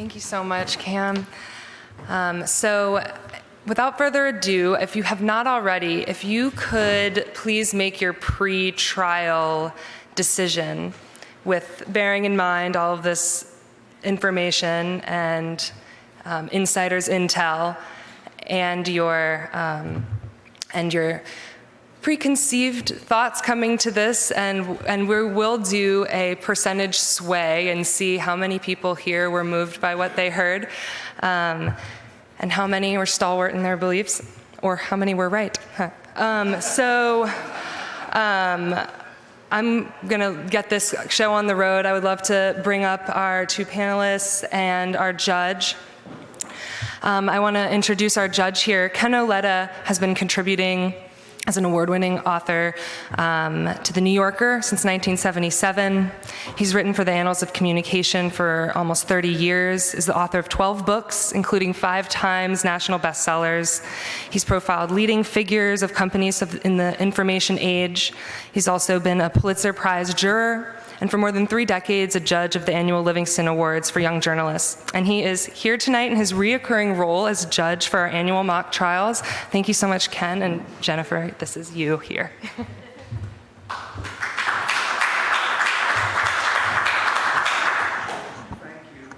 Thank you so much, Cam. So without further ado, if you have not already, if you could please make your pre-trial decision with bearing in mind all of this information and insider's intel and your preconceived thoughts coming to this, and we will do a percentage sway and see how many people here were moved by what they heard, and how many were stalwart in their beliefs, or how many were right. I'm gonna get this show on the road. I would love to bring up our two panelists and our judge. I want to introduce our judge here. Ken Auletta has been contributing as an award-winning author to The New Yorker since 1977. He's written for the Annals of Communication for almost 30 years, is the author of 12 books, including 5 times national bestsellers. He's profiled leading figures of companies in the information age. He's also been a Pulitzer Prize juror, and for more than 3 decades, a judge of the annual Livingston Awards for Young Journalists. And he is here tonight in his reoccurring role as judge for our annual mock trials. Thank you so much, Ken, and Jennifer, this is you here. Thank you,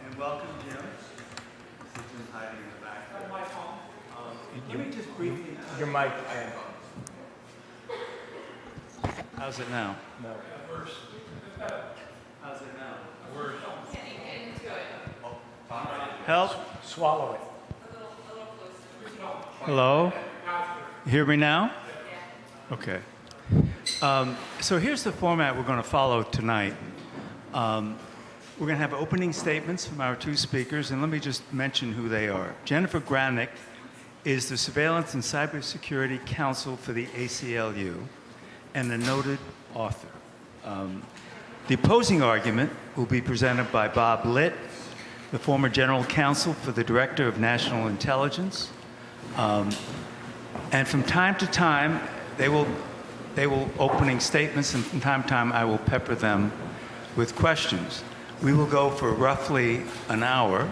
and welcome, Jim. This is Jim hiding in the back. Let me just briefly... Your mic. How's it now? No. Worse. How's it now? Worse. Help? Swallow it. Hello? You hear me now? Okay. So here's the format we're going to follow tonight. We're going to have opening statements from our 2 speakers, and let me just mention who they are. Jennifer Granick is the Surveillance and Cybersecurity Counsel for the ACLU and a noted author. The opposing argument will be presented by Bob Litt, the former General Counsel for the Director of National Intelligence. And from time to time, they will opening statements, and from time to time, I will pepper them with questions. We will go for roughly an hour,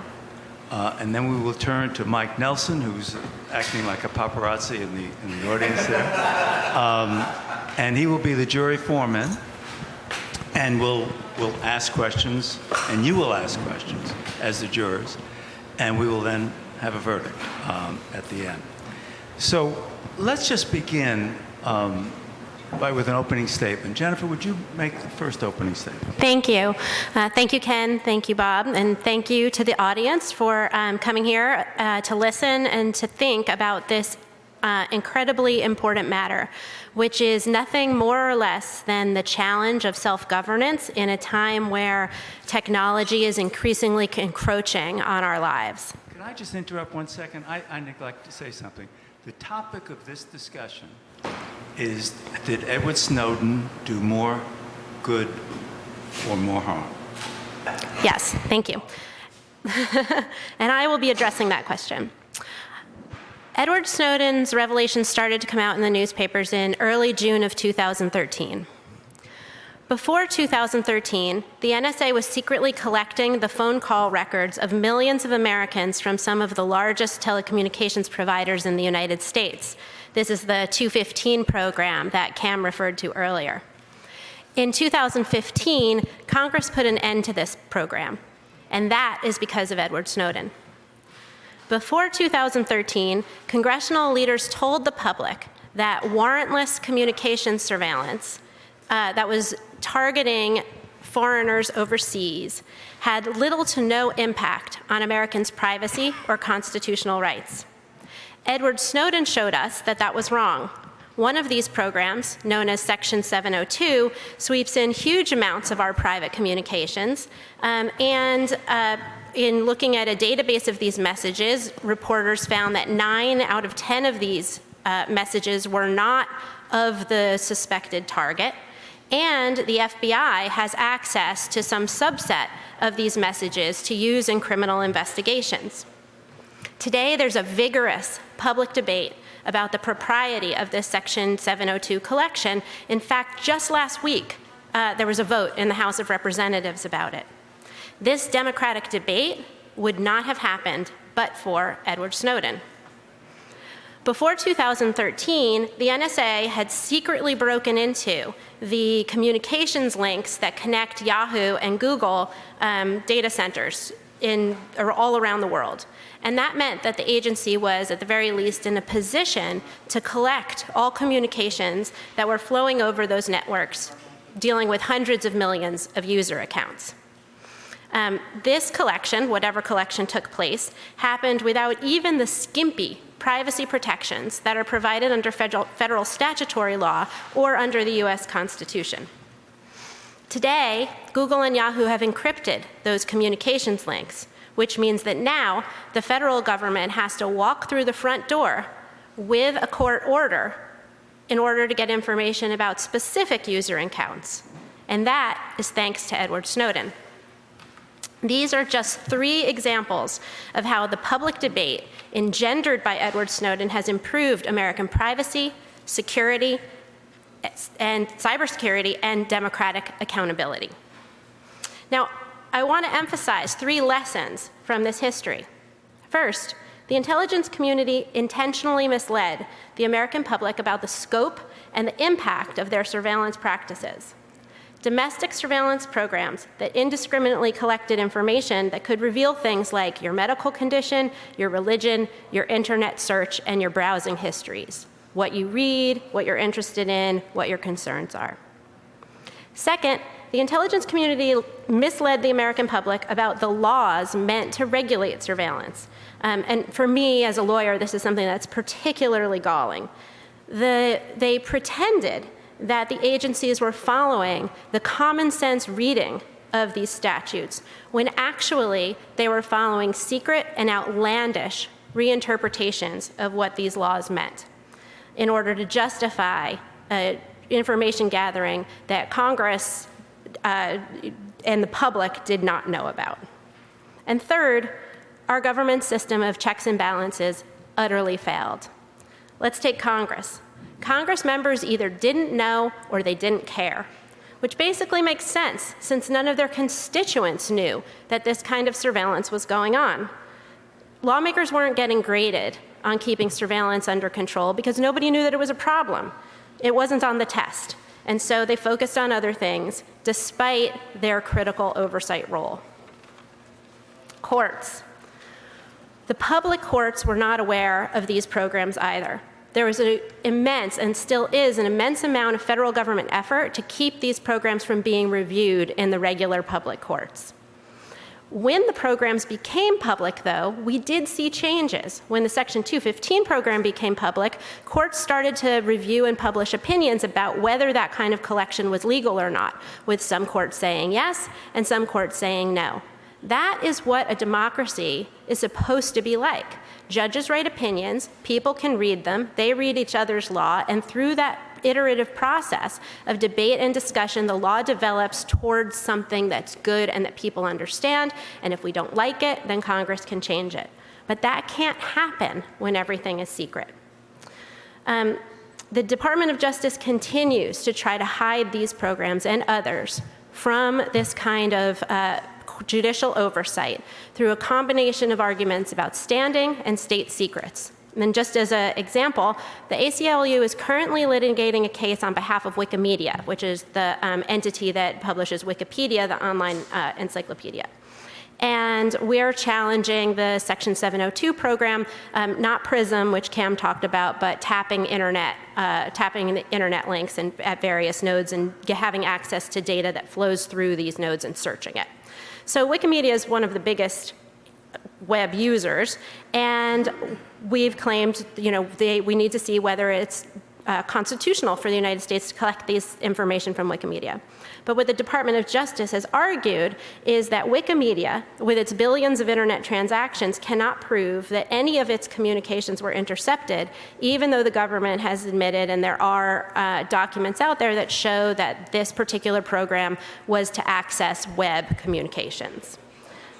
and then we will turn to Mike Nelson, who's acting like a paparazzi in the audience there. And he will be the jury foreman, and we'll ask questions, and you will ask questions as the jurors, and we will then have a verdict at the end. So let's just begin with an opening statement. Jennifer, would you make the first opening statement? Thank you. Thank you, Ken. Thank you, Bob. And thank you to the audience for coming here to listen and to think about this incredibly important matter, which is nothing more or less than the challenge of self-governance in a time where technology is increasingly encroaching on our lives. Can I just interrupt 1 second? I neglect to say something. The topic of this discussion is, did Edward Snowden do more good or more harm? Yes, thank you. And I will be addressing that question. Edward Snowden's revelations started to come out in the newspapers in early June of 2013. Before 2013, the NSA was secretly collecting the phone call records of millions of Americans from some of the largest telecommunications providers in the United States. This is the 215 program that Cam referred to earlier. In 2015, Congress put an end to this program, and that is because of Edward Snowden. Before 2013, congressional leaders told the public that warrantless communications surveillance that was targeting foreigners overseas had little to no impact on Americans' privacy or constitutional rights. Edward Snowden showed us that that was wrong. One of these programs, known as Section 702, sweeps in huge amounts of our private communications, in looking at a database of these messages, reporters found that 9 out of 10 of these messages were not of the suspected target, and the FBI has access to some subset of these messages to use in criminal investigations. Today, there's a vigorous public debate about the propriety of this Section 702 collection. In fact, just last week, there was a vote in the House of Representatives about it. This democratic debate would not have happened but for Edward Snowden. Before 2013, the NSA had secretly broken into the communications links that connect Yahoo and Google data centers all around the world. And that meant that the agency was, at the very least, in a position to collect all communications that were flowing over those networks, dealing with hundreds of millions of user accounts. This collection, whatever collection took place, happened without even the skimpy privacy protections that are provided under federal statutory law or under the US Constitution. Today, Google and Yahoo have encrypted those communications links, which means that now the federal government has to walk through the front door with a court order in order to get information about specific user accounts. And that is thanks to Edward Snowden. These are just 3 examples of how the public debate engendered by Edward Snowden has improved American privacy, security, and cybersecurity, and democratic accountability. Now, I want to emphasize 3 lessons from this history. First, the intelligence community intentionally misled the American public about the scope and the impact of their surveillance practices. Domestic surveillance programs that indiscriminately collected information that could reveal things like your medical condition, your religion, your internet search, and your browsing histories, what you read, what you're interested in, what your concerns are. Second, the intelligence community misled the American public about the laws meant to regulate surveillance. And for me, as a lawyer, this is something that's particularly galling. They pretended that the agencies were following the common sense reading of these statutes, when actually they were following secret and outlandish reinterpretations of what these laws meant in order to justify information gathering that Congress and the public did not know about. And third, our government system of checks and balances utterly failed. Let's take Congress. Congress members either didn't know or they didn't care, which basically makes sense since none of their constituents knew that this kind of surveillance was going on. Lawmakers weren't getting graded on keeping surveillance under control because nobody knew that it was a problem. It wasn't on the test. And so they focused on other things despite their critical oversight role. Courts. The public courts were not aware of these programs either. There was an immense, and still is, an immense amount of federal government effort to keep these programs from being reviewed in the regular public courts. When the programs became public, though, we did see changes. When the Section 215 program became public, courts started to review and publish opinions about whether that kind of collection was legal or not, with some courts saying yes and some courts saying no. That is what a democracy is supposed to be like. Judges write opinions, people can read them, they read each other's law, and through that iterative process of debate and discussion, the law develops towards something that's good and that people understand, and if we don't like it, then Congress can change it. But that can't happen when everything is secret. The Department of Justice continues to try to hide these programs and others from this kind of judicial oversight through a combination of arguments about standing and state secrets. And just as an example, the ACLU is currently litigating a case on behalf of Wikimedia, which is the entity that publishes Wikipedia, the online encyclopedia. And we're challenging the Section 702 program, not PRISM, which Cam talked about, but tapping the internet links at various nodes and having access to data that flows through these nodes and searching it. So Wikimedia is one of the biggest web users, and we've claimed, we need to see whether it's constitutional for the United States to collect this information from Wikimedia. But what the Department of Justice has argued is that Wikimedia, with its billions of internet transactions, cannot prove that any of its communications were intercepted, even though the government has admitted, and there are documents out there that show that this particular program was to access web communications.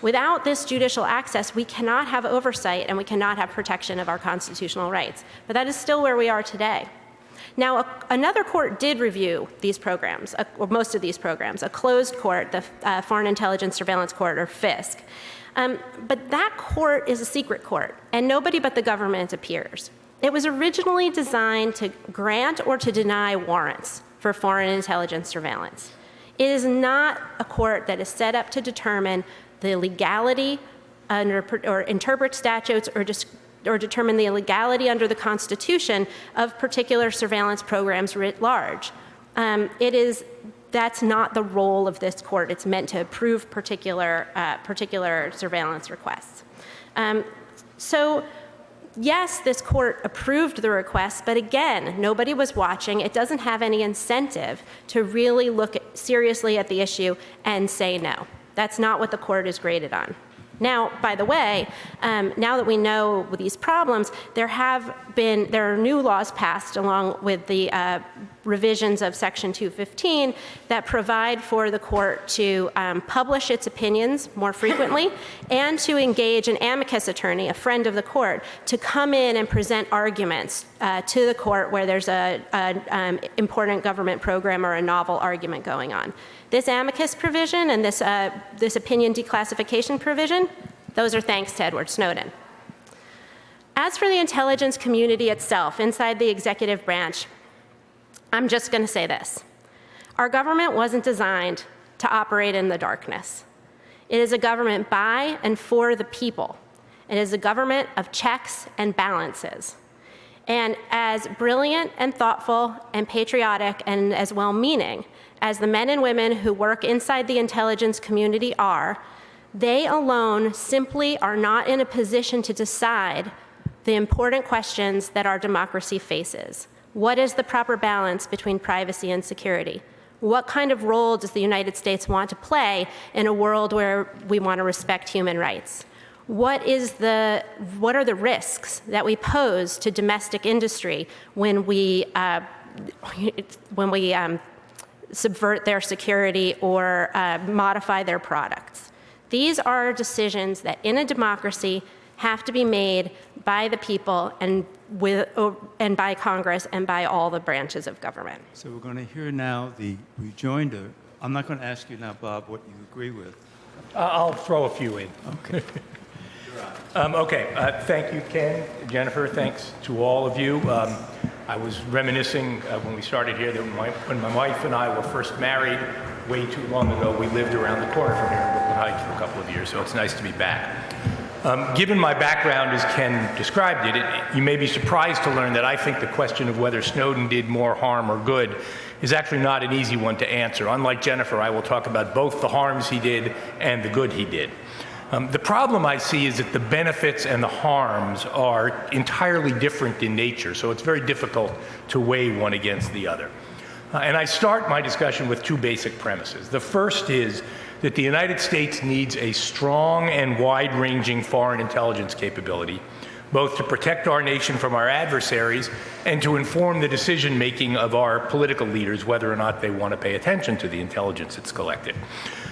Without this judicial access, we cannot have oversight and we cannot have protection of our constitutional rights. But that is still where we are today. Now, another court did review these programs, or most of these programs, a closed court, the Foreign Intelligence Surveillance Court, or FISC. But that court is a secret court, and nobody but the government appears. It was originally designed to grant or to deny warrants for foreign intelligence surveillance. It is not a court that is set up to determine the legality or interpret statutes or determine the illegality under the Constitution of particular surveillance programs writ large. That's not the role of this court. It's meant to approve particular surveillance requests. So yes, this court approved the request, but again, nobody was watching. It doesn't have any incentive to really look seriously at the issue and say no. That's not what the court is graded on. Now, by the way, now that we know these problems, there are new laws passed along with the revisions of Section 215 that provide for the court to publish its opinions more frequently and to engage an amicus attorney, a friend of the court, to come in and present arguments to the court where there's an important government program or a novel argument going on. This amicus provision and this opinion declassification provision, those are thanks to Edward Snowden. As for the intelligence community itself inside the executive branch, I'm just going to say this. Our government wasn't designed to operate in the darkness. It is a government by and for the people. It is a government of checks and balances. And as brilliant and thoughtful and patriotic and as well-meaning as the men and women who work inside the intelligence community are, they alone simply are not in a position to decide the important questions that our democracy faces. What is the proper balance between privacy and security? What kind of role does the United States want to play in a world where we want to respect human rights? What are the risks that we pose to domestic industry when we subvert their security or modify their products? These are decisions that in a democracy have to be made by the people and by Congress and by all the branches of government. So we're going to hear now the rejoinder. I'm not going to ask you now, Bob, what you agree with. I'll throw a few in. Okay. Thank you, Ken, Jennifer. Thanks to all of you. I was reminiscing when we started here that when my wife and I were first married way too long ago, we lived around the corner from here in Brooklyn Heights for a couple of years, so it's nice to be back. Given my background as Ken described it, you may be surprised to learn that I think the question of whether Snowden did more harm or good is actually not an easy one to answer. Unlike Jennifer, I will talk about both the harms he did and the good he did. The problem I see is that the benefits and the harms are entirely different in nature, so it's very difficult to weigh one against the other. And I start my discussion with two basic premises. The first is that the United States needs a strong and wide-ranging foreign intelligence capability, both to protect our nation from our adversaries and to inform the decision-making of our political leaders whether or not they want to pay attention to the intelligence it's collected.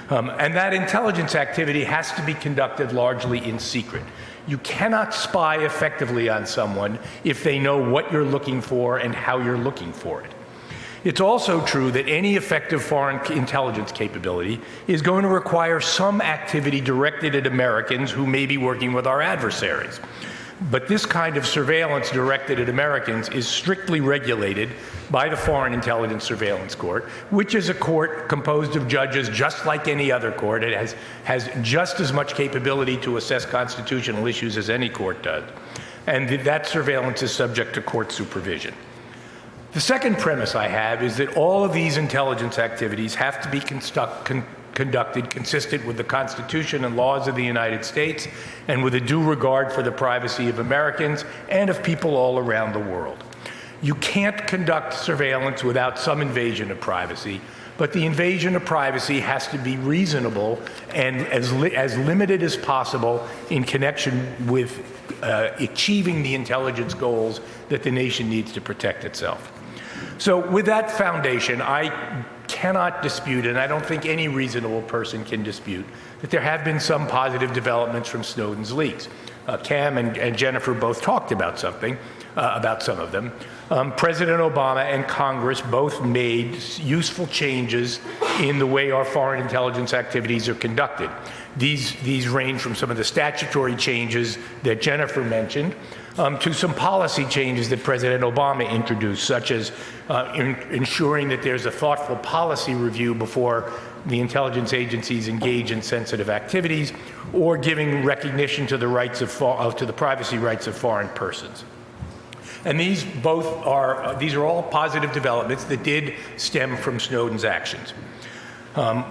And that intelligence activity has to be conducted largely in secret. You cannot spy effectively on someone if they know what you're looking for and how you're looking for it. It's also true that any effective foreign intelligence capability is going to require some activity directed at Americans who may be working with our adversaries. But this kind of surveillance directed at Americans is strictly regulated by the Foreign Intelligence Surveillance Court, which is a court composed of judges just like any other court. It has just as much capability to assess constitutional issues as any court does. And that surveillance is subject to court supervision. The second premise I have is that all of these intelligence activities have to be conducted consistent with the Constitution and laws of the United States and with a due regard for the privacy of Americans and of people all around the world. You can't conduct surveillance without some invasion of privacy, but the invasion of privacy has to be reasonable and as limited as possible in connection with achieving the intelligence goals that the nation needs to protect itself. So with that foundation, I cannot dispute, and I don't think any reasonable person can dispute, that there have been some positive developments from Snowden's leaks. Cam and Jennifer both talked about some of them. President Obama and Congress both made useful changes in the way our foreign intelligence activities are conducted. These range from some of the statutory changes that Jennifer mentioned to some policy changes that President Obama introduced, such as ensuring that there's a thoughtful policy review before the intelligence agencies engage in sensitive activities, or giving recognition to the rights to the privacy rights of foreign persons. And these are all positive developments that did stem from Snowden's actions.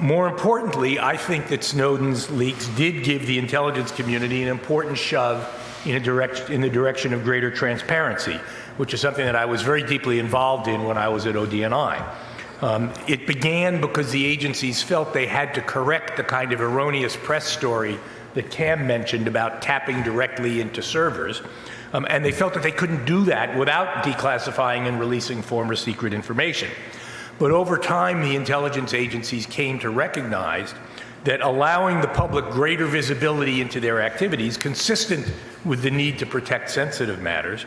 More importantly, I think that Snowden's leaks did give the intelligence community an important shove in the direction of greater transparency, which is something that I was very deeply involved in when I was at ODNI. It began because the agencies felt they had to correct the kind of erroneous press story that Cam mentioned about tapping directly into servers, and they felt that they couldn't do that without declassifying and releasing former secret information. But over time, the intelligence agencies came to recognize that allowing the public greater visibility into their activities, consistent with the need to protect sensitive matters,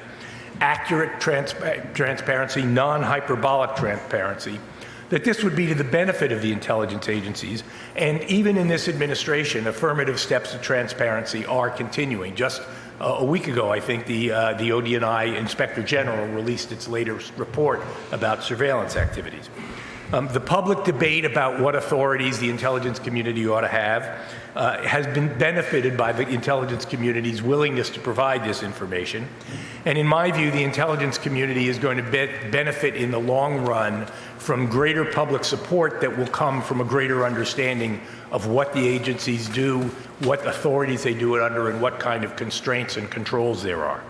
accurate transparency, non-hyperbolic transparency, that this would be to the benefit of the intelligence agencies. And even in this administration, affirmative steps to transparency are continuing. Just a week ago, I think, the ODNI Inspector General released its latest report about surveillance activities. The public debate about what authorities the intelligence community ought to have has been benefited by the intelligence community's willingness to provide this information. And in my view, the intelligence community is going to benefit in the long run from greater public support that will come from a greater understanding of what the agencies do, what authorities they do it under, and what kind of constraints and controls there are.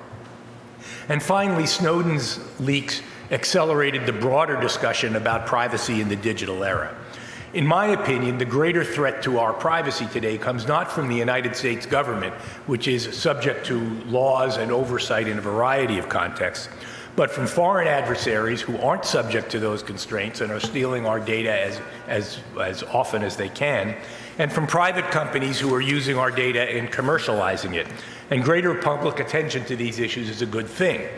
And finally, Snowden's leaks accelerated the broader discussion about privacy in the digital era. In my opinion, the greater threat to our privacy today comes not from the United States government, which is subject to laws and oversight in a variety of contexts, but from foreign adversaries who aren't subject to those constraints and are stealing our data as often as they can, and from private companies who are using our data and commercializing it. And greater public attention to these issues is a good thing.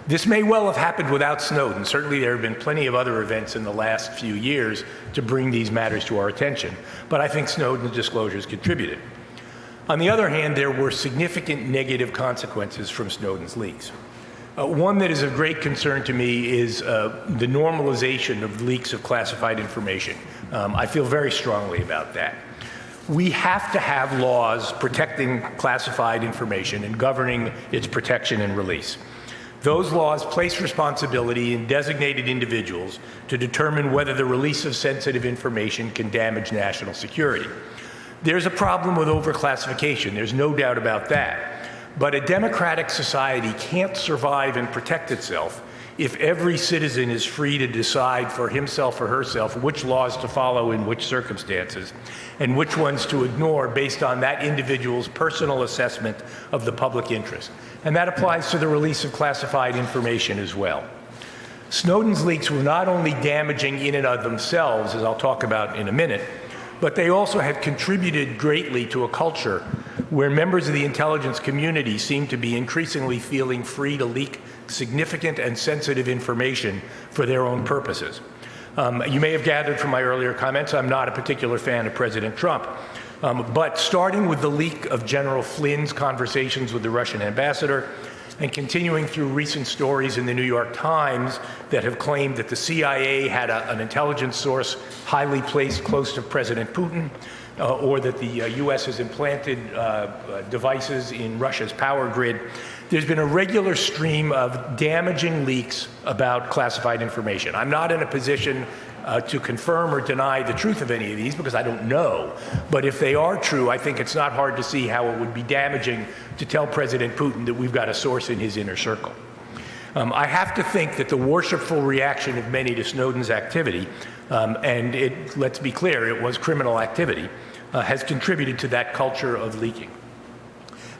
This may well have happened without Snowden. Certainly there have been plenty of other events in the last few years to bring these matters to our attention, but I think Snowden's disclosures contributed. On the other hand, there were significant negative consequences from Snowden's leaks. One that is of great concern to me is the normalization of leaks of classified information. I feel very strongly about that. We have to have laws protecting classified information and governing its protection and release. Those laws place responsibility in designated individuals to determine whether the release of sensitive information can damage national security. There's a problem with overclassification, there's no doubt about that. But a democratic society can't survive and protect itself if every citizen is free to decide for himself or herself which laws to follow in which circumstances and which ones to ignore based on that individual's personal assessment of the public interest. And that applies to the release of classified information as well. Snowden's leaks were not only damaging in and of themselves, as I'll talk about in a minute, but they also have contributed greatly to a culture where members of the intelligence community seem to be increasingly feeling free to leak significant and sensitive information for their own purposes. You may have gathered from my earlier comments, I'm not a particular fan of President Trump. But starting with the leak of General Flynn's conversations with the Russian ambassador and continuing through recent stories in the New York Times that have claimed that the CIA had an intelligence source highly placed close to President Putin, or that the US has implanted devices in Russia's power grid, there's been a regular stream of damaging leaks about classified information. I'm not in a position to confirm or deny the truth of any of these because I don't know. But if they are true, I think it's not hard to see how it would be damaging to tell President Putin that we've got a source in his inner circle. I have to think that the worshipful reaction of many to Snowden's activity, and let's be clear, it was criminal activity, has contributed to that culture of leaking.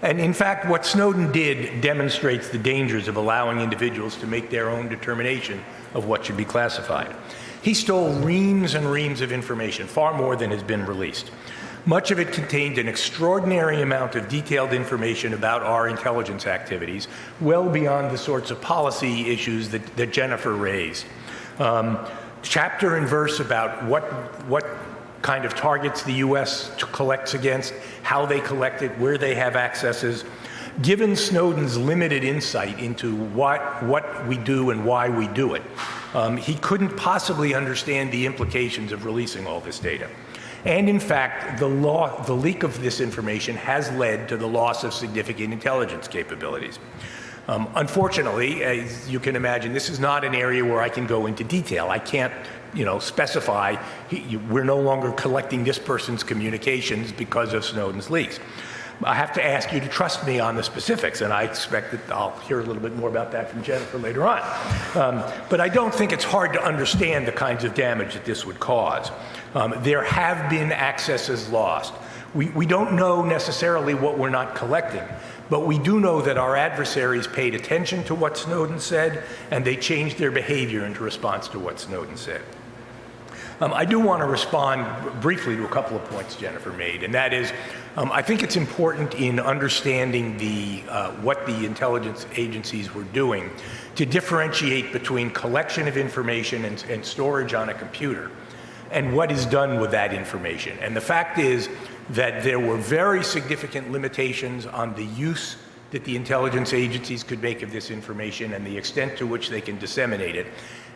And in fact, what Snowden did demonstrates the dangers of allowing individuals to make their own determination of what should be classified. He stole reams and reams of information, far more than has been released. Much of it contained an extraordinary amount of detailed information about our intelligence activities, well beyond the sorts of policy issues that Jennifer raised. Chapter and verse about what kind of targets the U.S. collects against, how they collect it, where they have accesses. Given Snowden's limited insight into what we do and why we do it, he couldn't possibly understand the implications of releasing all this data. And in fact, the leak of this information has led to the loss of significant intelligence capabilities. Unfortunately, as you can imagine, this is not an area where I can go into detail. I can't, specify we're no longer collecting this person's communications because of Snowden's leaks. I have to ask you to trust me on the specifics, and I expect that I'll hear a little bit more about that from Jennifer later on. But I don't think it's hard to understand the kinds of damage that this would cause. There have been accesses lost. We don't know necessarily what we're not collecting, but we do know that our adversaries paid attention to what Snowden said, and they changed their behavior in response to what Snowden said. I do want to respond briefly to a couple of points Jennifer made, and that is, I think it's important in understanding what the intelligence agencies were doing to differentiate between collection of information and storage on a computer and what is done with that information. And the fact is that there were very significant limitations on the use that the intelligence agencies could make of this information and the extent to which they can disseminate it.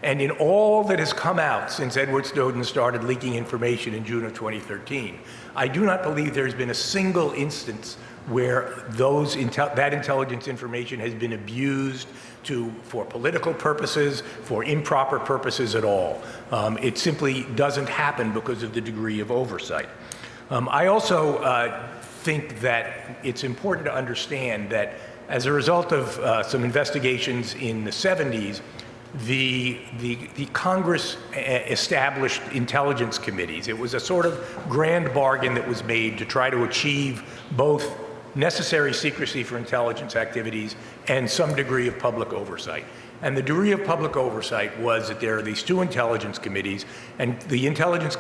And in all that has come out since Edward Snowden started leaking information in June of 2013, I do not believe there's been a single instance where that intelligence information has been abused for political purposes, for improper purposes at all. It simply doesn't happen because of the degree of oversight. I also think that it's important to understand that as a result of some investigations in the 70s, the Congress established intelligence committees. It was a sort of grand bargain that was made to try to achieve both necessary secrecy for intelligence activities and some degree of public oversight. And the degree of public oversight was that there are these two intelligence committees, and the intelligence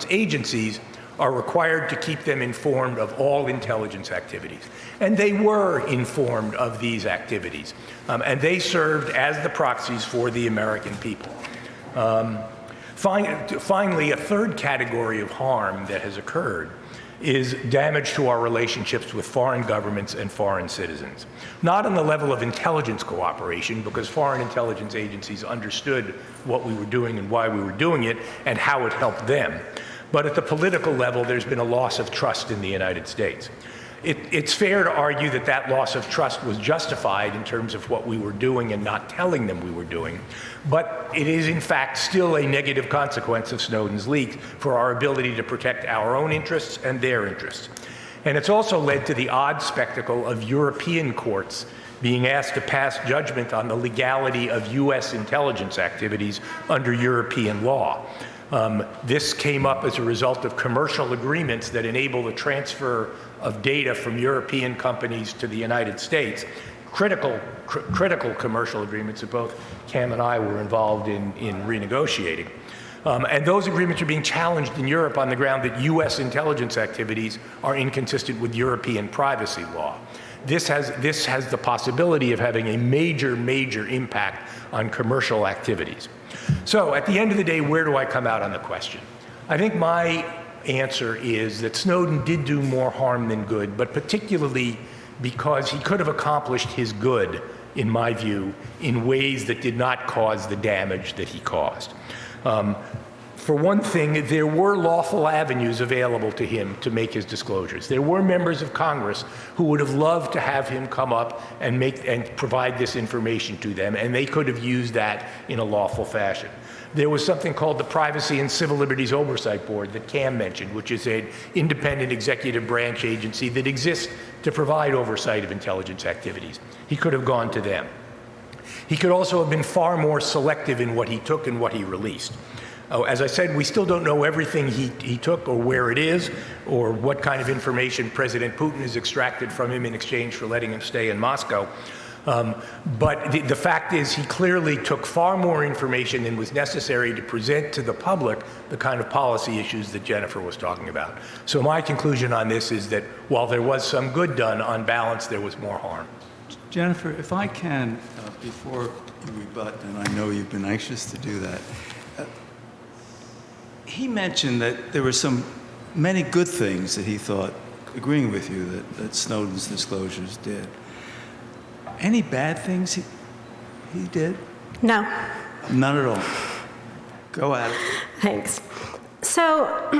agencies are required to keep them informed of all intelligence activities. And they were informed of these activities. And they served as the proxies for the American people. Finally, a third category of harm that has occurred is damage to our relationships with foreign governments and foreign citizens. Not on the level of intelligence cooperation, because foreign intelligence agencies understood what we were doing and why we were doing it and how it helped them. But at the political level, there's been a loss of trust in the United States. It's fair to argue that that loss of trust was justified in terms of what we were doing and not telling them we were doing, but it is in fact still a negative consequence of Snowden's leaks for our ability to protect our own interests and their interests. And it's also led to the odd spectacle of European courts being asked to pass judgment on the legality of US intelligence activities under European law. This came up as a result of commercial agreements that enable the transfer of data from European companies to the United States, critical commercial agreements that both Cam and I were involved in renegotiating. And those agreements are being challenged in Europe on the ground that US intelligence activities are inconsistent with European privacy law. This has the possibility of having a major impact on commercial activities. So at the end of the day, where do I come out on the question? I think my answer is that Snowden did do more harm than good, but particularly because he could have accomplished his good, in my view, in ways that did not cause the damage that he caused. For one thing, there were lawful avenues available to him to make his disclosures. There were members of Congress who would have loved to have him come up and provide this information to them, and they could have used that in a lawful fashion. There was something called the Privacy and Civil Liberties Oversight Board that Cam mentioned, which is an independent executive branch agency that exists to provide oversight of intelligence activities. He could have gone to them. He could also have been far more selective in what he took and what he released. As I said, we still don't know everything he took or where it is or what kind of information President Putin has extracted from him in exchange for letting him stay in Moscow. But the fact is, he clearly took far more information than was necessary to present to the public the kind of policy issues that Jennifer was talking about. So my conclusion on this is that while there was some good done, on balance, there was more harm. Jennifer, if I can, before you rebut, and I know you've been anxious to do that, he mentioned that there were many good things that he thought, agreeing with you, that Snowden's disclosures did. Any bad things he did? No. None at all. Go at it. Thanks. So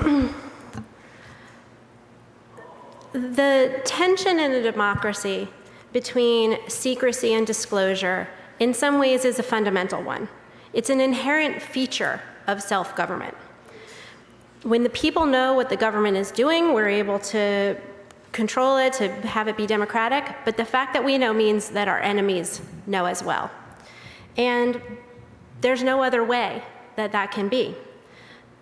the tension in a democracy between secrecy and disclosure in some ways is a fundamental one. It's an inherent feature of self-government. When the people know what the government is doing, we're able to control it, to have it be democratic, but the fact that we know means that our enemies know as well. And there's no other way that that can be.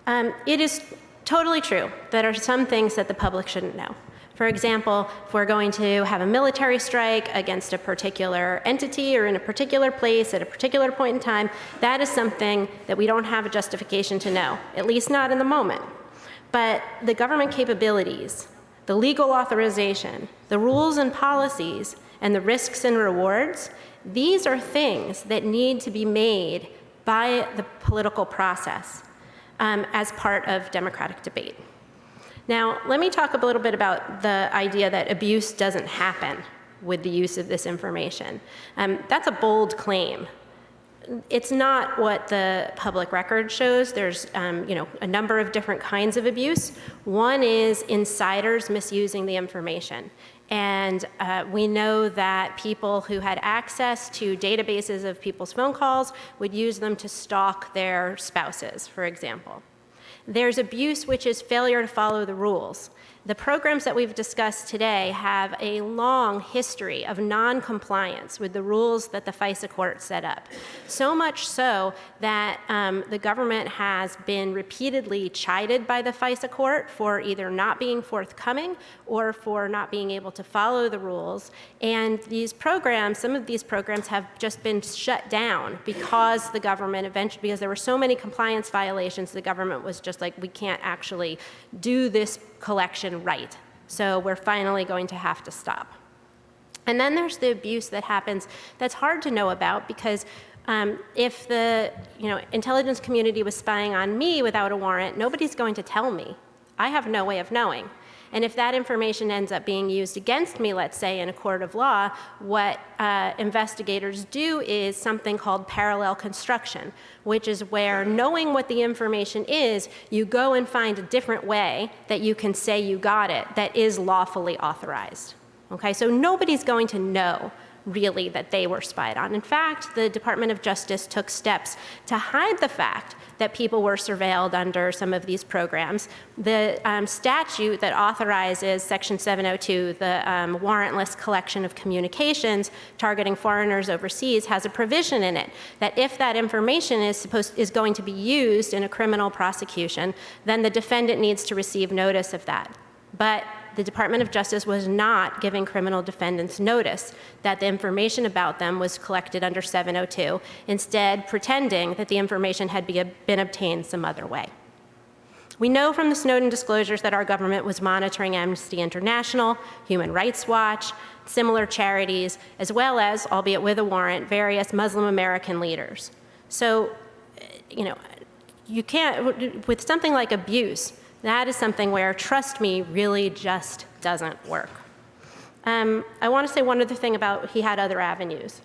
It is totally true that there are some things that the public shouldn't know. For example, if we're going to have a military strike against a particular entity or in a particular place at a particular point in time, that is something that we don't have a justification to know, at least not in the moment. But the government capabilities, the legal authorization, the rules and policies, and the risks and rewards, these are things that need to be made by the political process as part of democratic debate. Now, let me talk a little bit about the idea that abuse doesn't happen with the use of this information. That's a bold claim. It's not what the public record shows. There's a number of different kinds of abuse. One is insiders misusing the information. And we know that people who had access to databases of people's phone calls would use them to stalk their spouses, for example. There's abuse, which is failure to follow the rules. The programs that we've discussed today have a long history of non-compliance with the rules that the FISA court set up. So much so that the government has been repeatedly chided by the FISA court for either not being forthcoming or for not being able to follow the rules. And these programs, some of these programs have just been shut down because the government eventually, because there were so many compliance violations, the government was just like, we can't actually do this collection right. So we're finally going to have to stop. And then there's the abuse that happens that's hard to know about because if the intelligence community was spying on me without a warrant, nobody's going to tell me. I have no way of knowing. And if that information ends up being used against me, let's say in a court of law, what investigators do is something called parallel construction, which is where, knowing what the information is, you go and find a different way that you can say you got it that is lawfully authorized. Okay, so nobody's going to know really that they were spied on. In fact, the Department of Justice took steps to hide the fact that people were surveilled under some of these programs. The statute that authorizes Section 702, the warrantless collection of communications targeting foreigners overseas, has a provision in it that if that information is going to be used in a criminal prosecution, then the defendant needs to receive notice of that. But the Department of Justice was not giving criminal defendants notice that the information about them was collected under 702, instead pretending that the information had been obtained some other way. We know from the Snowden disclosures that our government was monitoring Amnesty International, Human Rights Watch, similar charities, as well as, albeit with a warrant, various Muslim American leaders. So, you can't, with something like abuse, that is something where, trust me, really just doesn't work. I want to say one other thing about he had other avenues.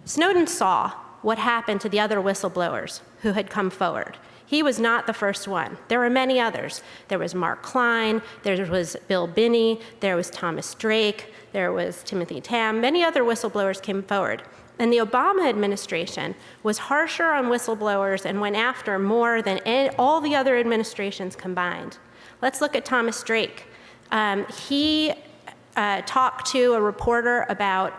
Snowden saw what happened to the other whistleblowers who had come forward. He was not the first one. There were many others. There was Mark Klein, there was Bill Binney, there was Thomas Drake, there was Timothy Tam. Many other whistleblowers came forward. And the Obama administration was harsher on whistleblowers and went after more than all the other administrations combined. Let's look at Thomas Drake. He talked to a reporter about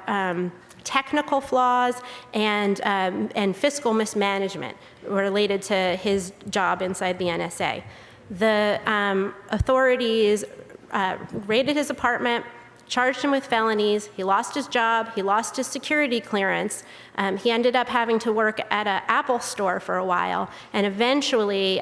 technical flaws and fiscal mismanagement related to his job inside the NSA. The authorities raided his apartment, charged him with felonies. He lost his job. He lost his security clearance. He ended up having to work at an Apple store for a while and eventually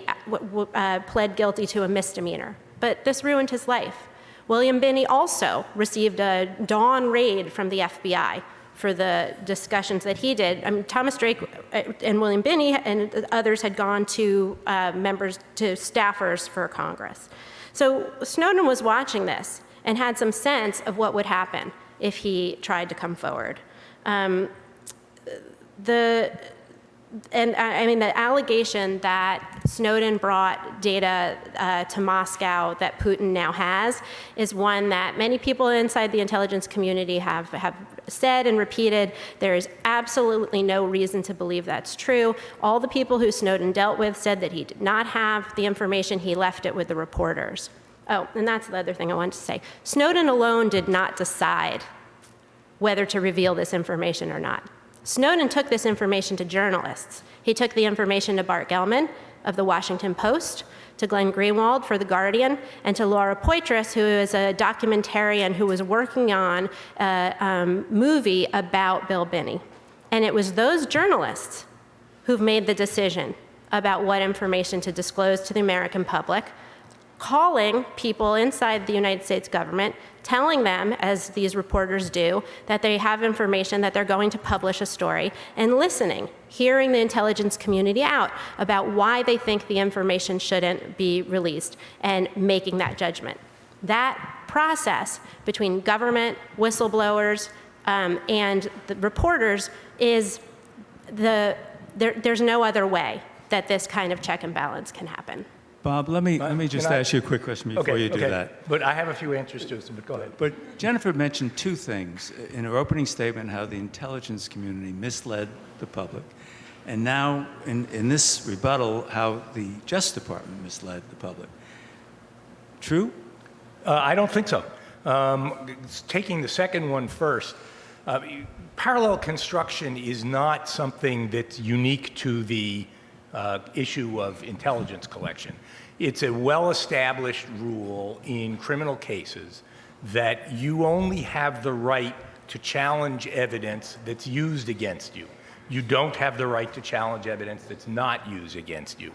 pled guilty to a misdemeanor. But this ruined his life. William Binney also received a dawn raid from the FBI for the discussions that he did. I mean, Thomas Drake and William Binney and others had gone to staffers for Congress. So Snowden was watching this and had some sense of what would happen if he tried to come forward. The allegation that Snowden brought data to Moscow that Putin now has is one that many people inside the intelligence community have said and repeated. There is absolutely no reason to believe that's true. All the people who Snowden dealt with said that he did not have the information. He left it with the reporters. Oh, and that's the other thing I wanted to say. Snowden alone did not decide whether to reveal this information or not. Snowden took this information to journalists. He took the information to Bart Gellman of the Washington Post, to Glenn Greenwald for The Guardian, and to Laura Poitras, who is a documentarian who was working on a movie about Bill Binney. And it was those journalists who've made the decision about what information to disclose to the American public, calling people inside the United States government, telling them, as these reporters do, that they have information, that they're going to publish a story, and listening, hearing the intelligence community out about why they think the information shouldn't be released, and making that judgment. That process between government, whistleblowers, and the reporters is there's no other way that this kind of check and balance can happen. Bob, let me just ask you a quick question before you do that. But I have a few answers to it, but go ahead. But Jennifer mentioned two things in her opening statement: how the intelligence community misled the public, and now in this rebuttal, how the Justice Department misled the public. True? I don't think so. Taking the second one first, parallel construction is not something that's unique to the issue of intelligence collection. It's a well-established rule in criminal cases that you only have the right to challenge evidence that's used against you. You don't have the right to challenge evidence that's not used against you.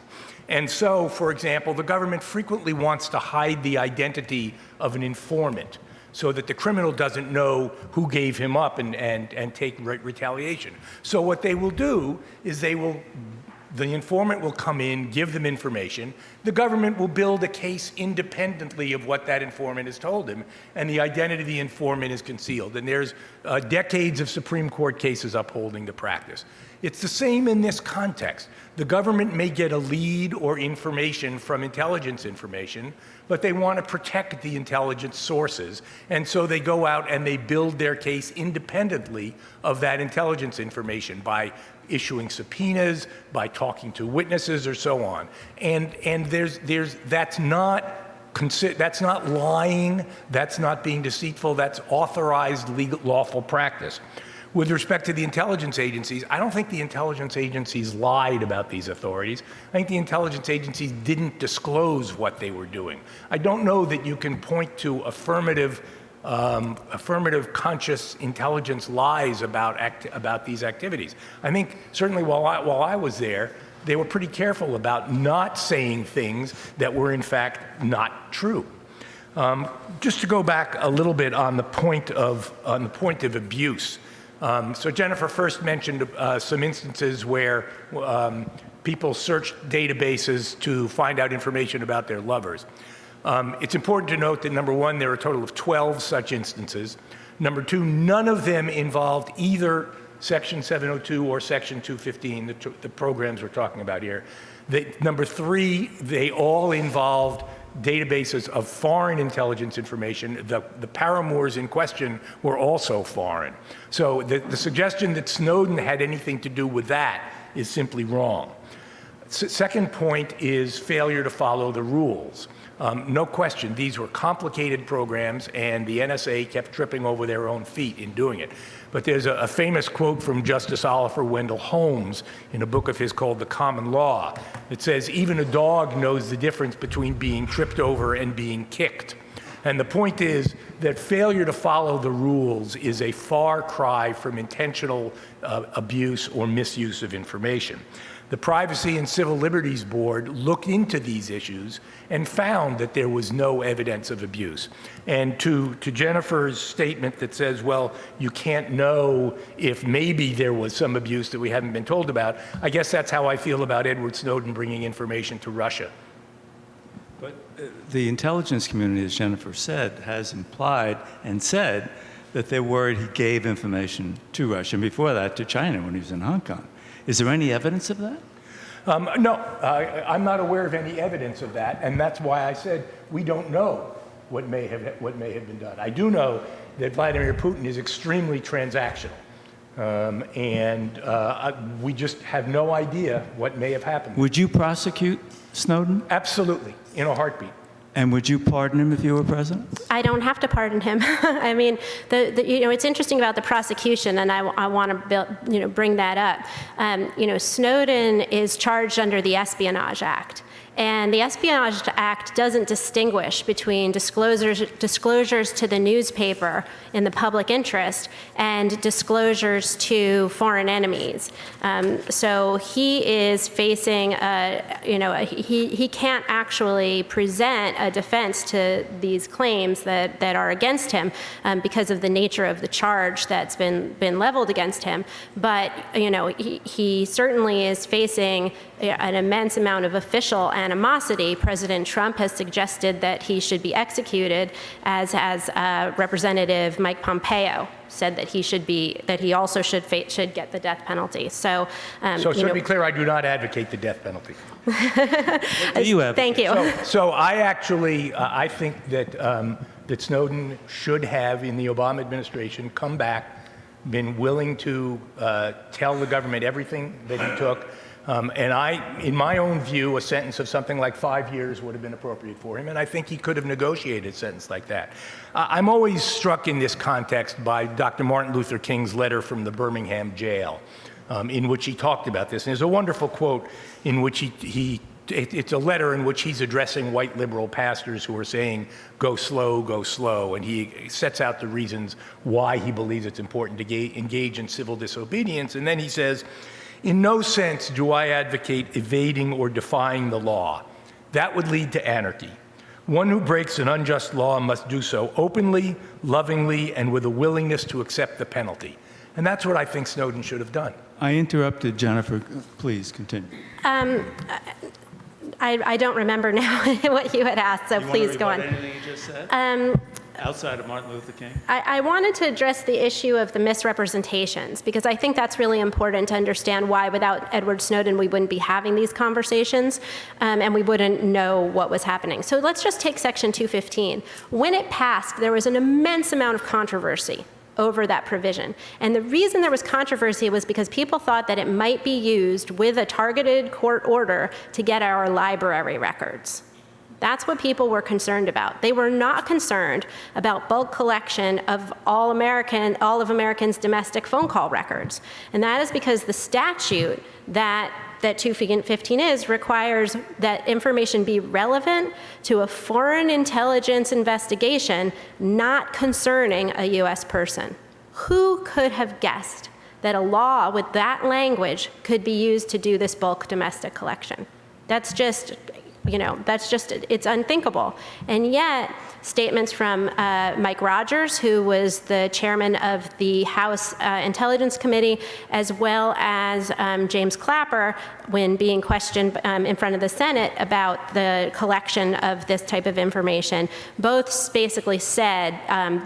And so, for example, the government frequently wants to hide the identity of an informant so that the criminal doesn't know who gave him up and take retaliation. So what they will do is the informant will come in, give them information. The government will build a case independently of what that informant has told him, and the identity of the informant is concealed. And there's decades of Supreme Court cases upholding the practice. It's the same in this context. The government may get a lead or information from intelligence information, but they want to protect the intelligence sources, and so they go out and they build their case independently of that intelligence information by issuing subpoenas, by talking to witnesses, or so on. And that's not lying, that's not being deceitful, that's authorized legal lawful practice. With respect to the intelligence agencies, I don't think the intelligence agencies lied about these authorities. I think the intelligence agencies didn't disclose what they were doing. I don't know that you can point to affirmative conscious intelligence lies about these activities. I think certainly while I was there, they were pretty careful about not saying things that were in fact not true. Just to go back a little bit on the point of abuse. So Jennifer first mentioned some instances where people searched databases to find out information about their lovers. It's important to note that, number one, there are a total of 12 such instances. Number two, none of them involved either Section 702 or Section 215, the programs we're talking about here. Number three, they all involved databases of foreign intelligence information. The paramours in question were also foreign. So the suggestion that Snowden had anything to do with that is simply wrong. Second point is failure to follow the rules. No question, these were complicated programs, and the NSA kept tripping over their own feet in doing it. But there's a famous quote from Justice Oliver Wendell Holmes in a book of his called The Common Law. It says, "Even a dog knows the difference between being tripped over and being kicked." And the point is that failure to follow the rules is a far cry from intentional abuse or misuse of information. The Privacy and Civil Liberties Board looked into these issues and found that there was no evidence of abuse. And to Jennifer's statement that says, well, you can't know if maybe there was some abuse that we haven't been told about, I guess that's how I feel about Edward Snowden bringing information to Russia. But the intelligence community, as Jennifer said, has implied and said that they're worried he gave information to Russia, and before that to China when he was in Hong Kong. Is there any evidence of that? No, I'm not aware of any evidence of that, and that's why I said we don't know what may have been done. I do know that Vladimir Putin is extremely transactional, and we just have no idea what may have happened. Would you prosecute Snowden? Absolutely, in a heartbeat. And would you pardon him if you were president? I don't have to pardon him. I mean, it's interesting about the prosecution, and I want to bring that up. Snowden is charged under the Espionage Act. And the Espionage Act doesn't distinguish between disclosures to the newspaper in the public interest and disclosures to foreign enemies. So he is facing, he can't actually present a defense to these claims that are against him because of the nature of the charge that's been leveled against him. But he certainly is facing an immense amount of official animosity. President Trump has suggested that he should be executed, as Representative Mike Pompeo said that he also should get the death penalty. So to be clear, I do not advocate the death penalty. Do you advocate? Thank you. So I actually, I think that Snowden should have, in the Obama administration, come back, been willing to tell the government everything that he took. And in my own view, a sentence of something like 5 years would have been appropriate for him, and I think he could have negotiated a sentence like that. I'm always struck in this context by Dr. Martin Luther King's letter from the Birmingham jail, in which he talked about this. And there's a wonderful quote in which it's a letter in which he's addressing white liberal pastors who are saying, go slow, and he sets out the reasons why he believes it's important to engage in civil disobedience. And then he says, in no sense do I advocate evading or defying the law. That would lead to anarchy. One who breaks an unjust law must do so openly, lovingly, and with a willingness to accept the penalty. And that's what I think Snowden should have done. I interrupted Jennifer. Please continue. I don't remember now what you had asked, so please go on. Anything you just said? Outside of Martin Luther King? I wanted to address the issue of the misrepresentations, because I think that's really important to understand why without Edward Snowden we wouldn't be having these conversations and we wouldn't know what was happening. So let's just take Section 215. When it passed, there was an immense amount of controversy over that provision. And the reason there was controversy was because people thought that it might be used with a targeted court order to get our library records. That's what people were concerned about. They were not concerned about bulk collection of all of Americans' domestic phone call records. And that is because the statute that 215 requires that information be relevant to a foreign intelligence investigation not concerning a U.S. person. Who could have guessed that a law with that language could be used to do this bulk domestic collection? That's just, it's unthinkable. And yet, statements from Mike Rogers, who was the chairman of the House Intelligence Committee, as well as James Clapper, when being questioned in front of the Senate about the collection of this type of information, both basically said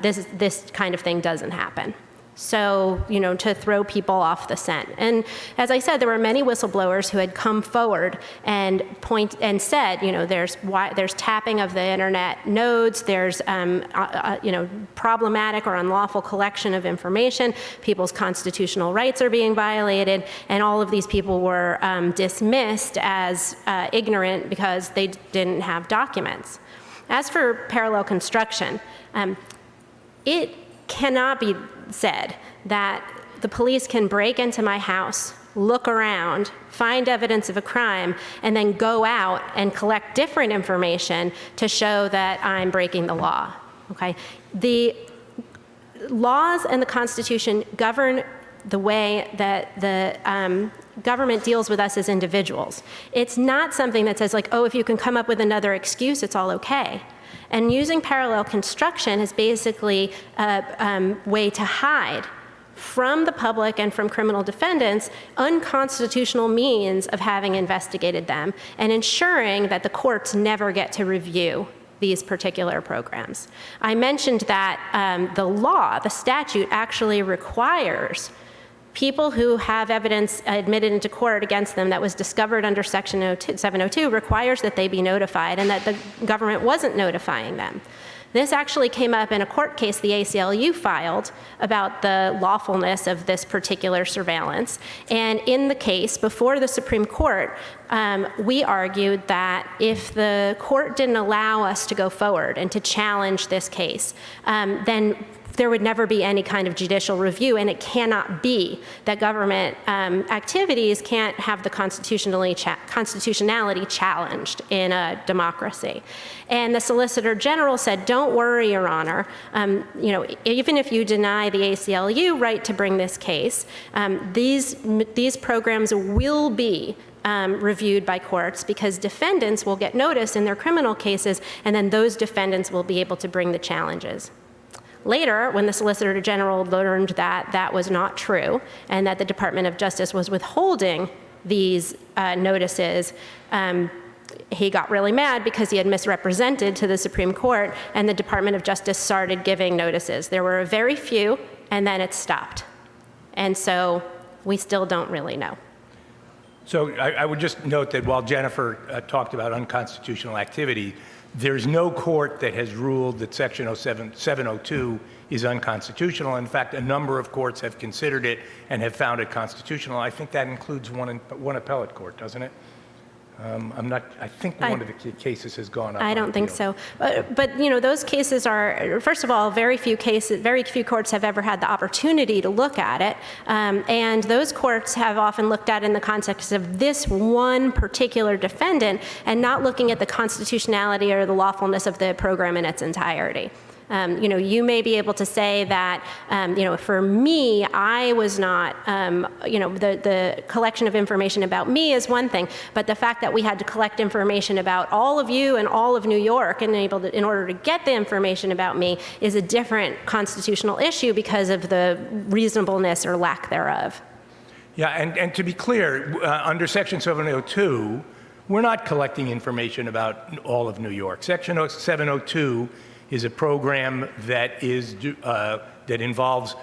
this kind of thing doesn't happen. So, to throw people off the scent. And as I said, there were many whistleblowers who had come forward and said, there's tapping of the internet nodes, there's, problematic or unlawful collection of information, people's constitutional rights are being violated, and all of these people were dismissed as ignorant because they didn't have documents. As for parallel construction, it cannot be said that the police can break into my house, look around, find evidence of a crime, and then go out and collect different information to show that I'm breaking the law. okay? The laws and the Constitution govern the way that the government deals with us as individuals. It's not something that says like, oh, if you can come up with another excuse, it's all okay. And using parallel construction is basically a way to hide from the public and from criminal defendants unconstitutional means of having investigated them and ensuring that the courts never get to review these particular programs. I mentioned that the statute actually requires people who have evidence admitted into court against them that was discovered under Section 702 requires that they be notified, and that the government wasn't notifying them. This actually came up in a court case the ACLU filed about the lawfulness of this particular surveillance. And in the case before the Supreme Court, we argued that if the court didn't allow us to go forward and to challenge this case, then there would never be any kind of judicial review, and it cannot be that government activities can't have the constitutionality challenged in a democracy. And the Solicitor General said, don't worry, Your Honor, even if you deny the ACLU right to bring this case, these programs will be reviewed by courts because defendants will get notice in their criminal cases, and then those defendants will be able to bring the challenges. Later, when the Solicitor General learned that that was not true and that the Department of Justice was withholding these notices, he got really mad because he had misrepresented to the Supreme Court, and the Department of Justice started giving notices. There were a very few, and then it stopped. And so we still don't really know. So I would just note that while Jennifer talked about unconstitutional activity, there's no court that has ruled that Section 702 is unconstitutional. In fact, a number of courts have considered it and have found it constitutional. I think that includes one appellate court, doesn't it? I think one of the cases has gone up. I don't think so. But those cases are, first of all, very few courts have ever had the opportunity to look at it. And those courts have often looked at it in the context of this one particular defendant and not looking at the constitutionality or the lawfulness of the program in its entirety. You may be able to say that, for me, I was not, the collection of information about me is one thing, but the fact that we had to collect information about all of you and all of New York in order to get the information about me is a different constitutional issue because of the reasonableness or lack thereof. Yeah, and to be clear, under Section 702, we're not collecting information about all of New York. Section 702 is a program that involves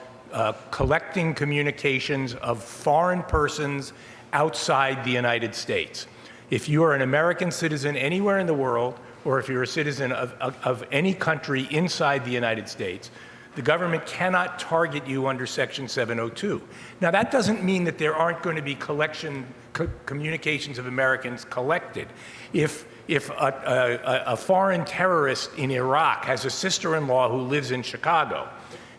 collecting communications of foreign persons outside the United States. If you are an American citizen anywhere in the world, or if you're a citizen of any country inside the United States, the government cannot target you under Section 702. Now, that doesn't mean that there aren't going to be communications of Americans collected. If a foreign terrorist in Iraq has a sister-in-law who lives in Chicago,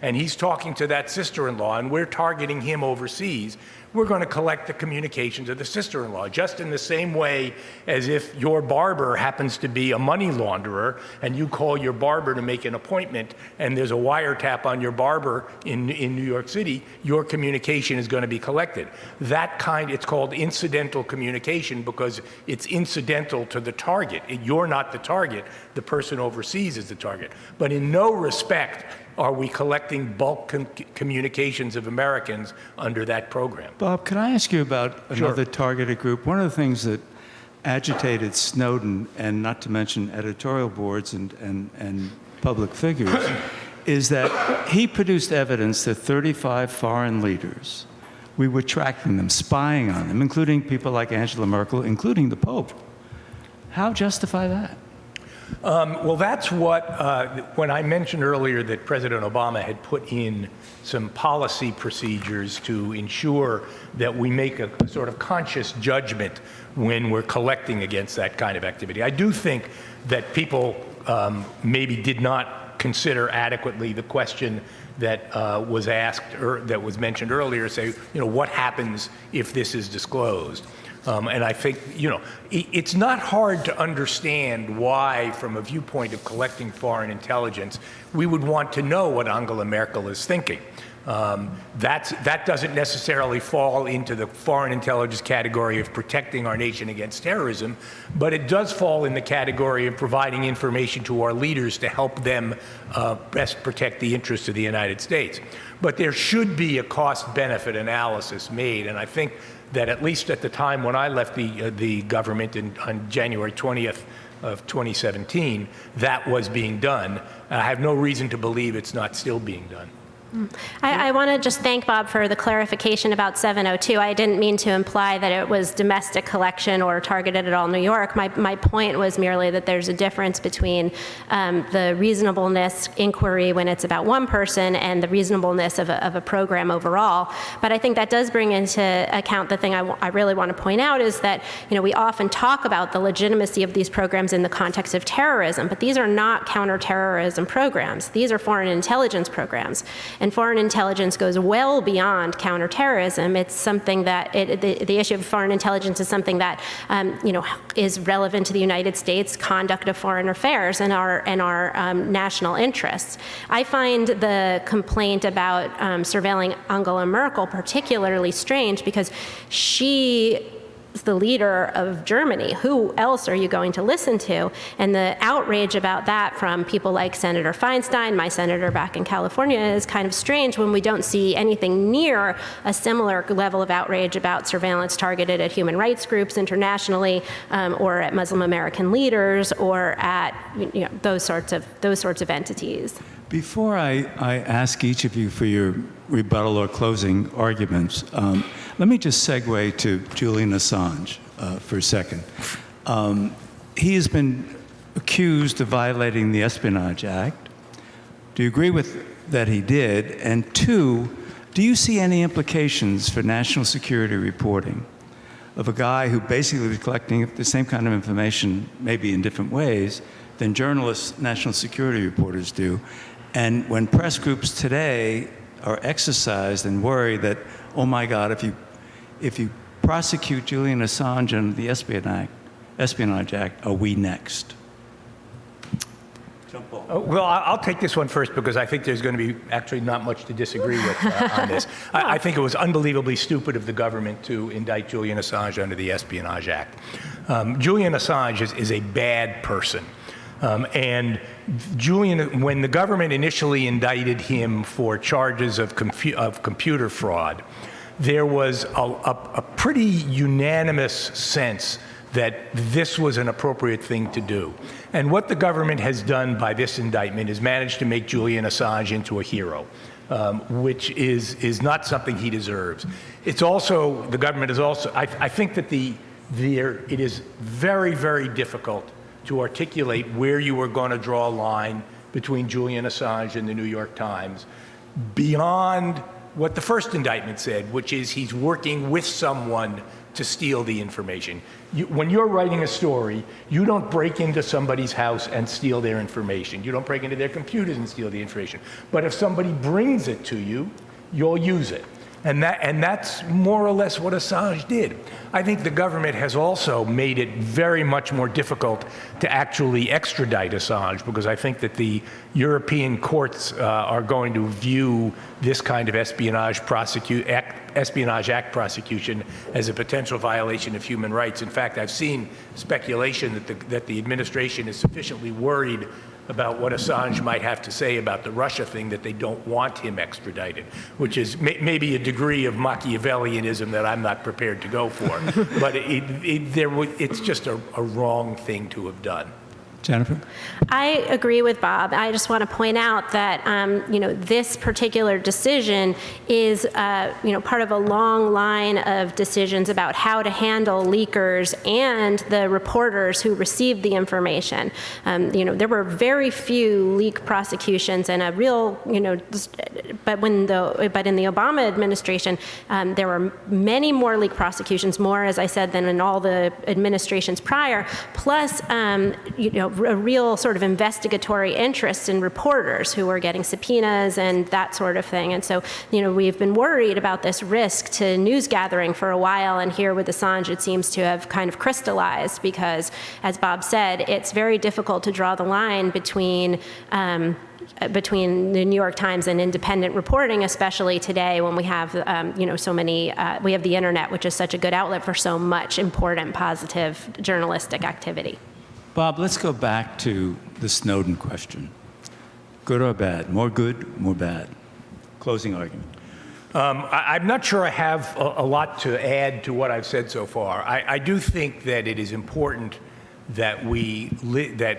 and he's talking to that sister-in-law, and we're targeting him overseas, we're going to collect the communications of the sister-in-law, just in the same way as if your barber happens to be a money launderer, and you call your barber to make an appointment, and there's a wiretap on your barber in New York City, your communication is going to be collected. It's called incidental communication because it's incidental to the target. You're not the target, the person overseas is the target. But in no respect are we collecting bulk communications of Americans under that program. Bob, can I ask you about another targeted group? One of the things that agitated Snowden, and not to mention editorial boards and public figures, is that he produced evidence that 35 foreign leaders, we were tracking them, spying on them, including people like Angela Merkel, including the Pope. How justify that? Well, that's what, when I mentioned earlier that President Obama had put in some policy procedures to ensure that we make a sort of conscious judgment when we're collecting against that kind of activity. I do think that people maybe did not consider adequately the question that was asked or that was mentioned earlier, say, what happens if this is disclosed? And I think, it's not hard to understand why, from a viewpoint of collecting foreign intelligence, we would want to know what Angela Merkel is thinking. That doesn't necessarily fall into the foreign intelligence category of protecting our nation against terrorism, but it does fall in the category of providing information to our leaders to help them best protect the interests of the United States. But there should be a cost-benefit analysis made, and I think that at least at the time when I left the government on January 20th of 2017, that was being done. I have no reason to believe it's not still being done. I want to just thank Bob for the clarification about 702. I didn't mean to imply that it was domestic collection or targeted at all New York. My point was merely that there's a difference between the reasonableness inquiry when it's about one person and the reasonableness of a program overall. But I think that does bring into account the thing I really want to point out is that we often talk about the legitimacy of these programs in the context of terrorism, but these are not counterterrorism programs. These are foreign intelligence programs. And foreign intelligence goes well beyond counterterrorism. It's something that the issue of foreign intelligence is something that is relevant to the United States conduct of foreign affairs and our national interests. I find the complaint about surveilling Angela Merkel particularly strange because she the leader of Germany. Who else are you going to listen to? And the outrage about that from people like Senator Feinstein, my senator back in California, is kind of strange when we don't see anything near a similar level of outrage about surveillance targeted at human rights groups internationally, or at Muslim American leaders, or at those sorts of entities. Before I ask each of you for your rebuttal or closing arguments, let me just segue to Julian Assange for a second. He has been accused of violating the Espionage Act. Do you agree with that he did? And two, do you see any implications for national security reporting of a guy who basically was collecting the same kind of information, maybe in different ways, than journalists, national security reporters do? And when press groups today are exercised and worry that, oh my God, if you prosecute Julian Assange under the Espionage Act, are we next? Well, I'll take this one first because I think there's going to be actually not much to disagree with on this. I think it was unbelievably stupid of the government to indict Julian Assange under the Espionage Act. Julian Assange is a bad person. And Julian, when the government initially indicted him for charges of computer fraud, there was a pretty unanimous sense that this was an appropriate thing to do. And what the government has done by this indictment is managed to make Julian Assange into a hero, which is not something he deserves. It's also, the government is also, I think that it is very, very difficult to articulate where you are going to draw a line between Julian Assange and the New York Times beyond what the first indictment said, which is he's working with someone to steal the information. When you're writing a story, you don't break into somebody's house and steal their information. You don't break into their computers and steal the information. But if somebody brings it to you, you'll use it. And that's more or less what Assange did. I think the government has also made it very much more difficult to actually extradite Assange, because I think that the European courts are going to view this kind of Espionage Act prosecution as a potential violation of human rights. In fact, I've seen speculation that the administration is sufficiently worried about what Assange might have to say about the Russia thing that they don't want him extradited, which is maybe a degree of Machiavellianism that I'm not prepared to go for. But it's just a wrong thing to have done. Jennifer? I agree with Bob. I just want to point out that this particular decision is part of a long line of decisions about how to handle leakers and the reporters who received the information. There were very few leak prosecutions and a real, but in the Obama administration, there were many more leak prosecutions, more, as I said, than in all the administrations prior. Plus, a real sort of investigatory interest in reporters who were getting subpoenas and that sort of thing. And so, we've been worried about this risk to news gathering for a while, and here with Assange it seems to have kind of crystallized because, as Bob said, it's very difficult to draw the line between the New York Times and independent reporting, especially today when we have, so many, we have the internet, which is such a good outlet for so much important, positive journalistic activity. Bob, let's go back to the Snowden question. Good or bad? More good, more bad? Closing argument. I'm not sure I have a lot to add to what I've said so far. I do think that it is important that that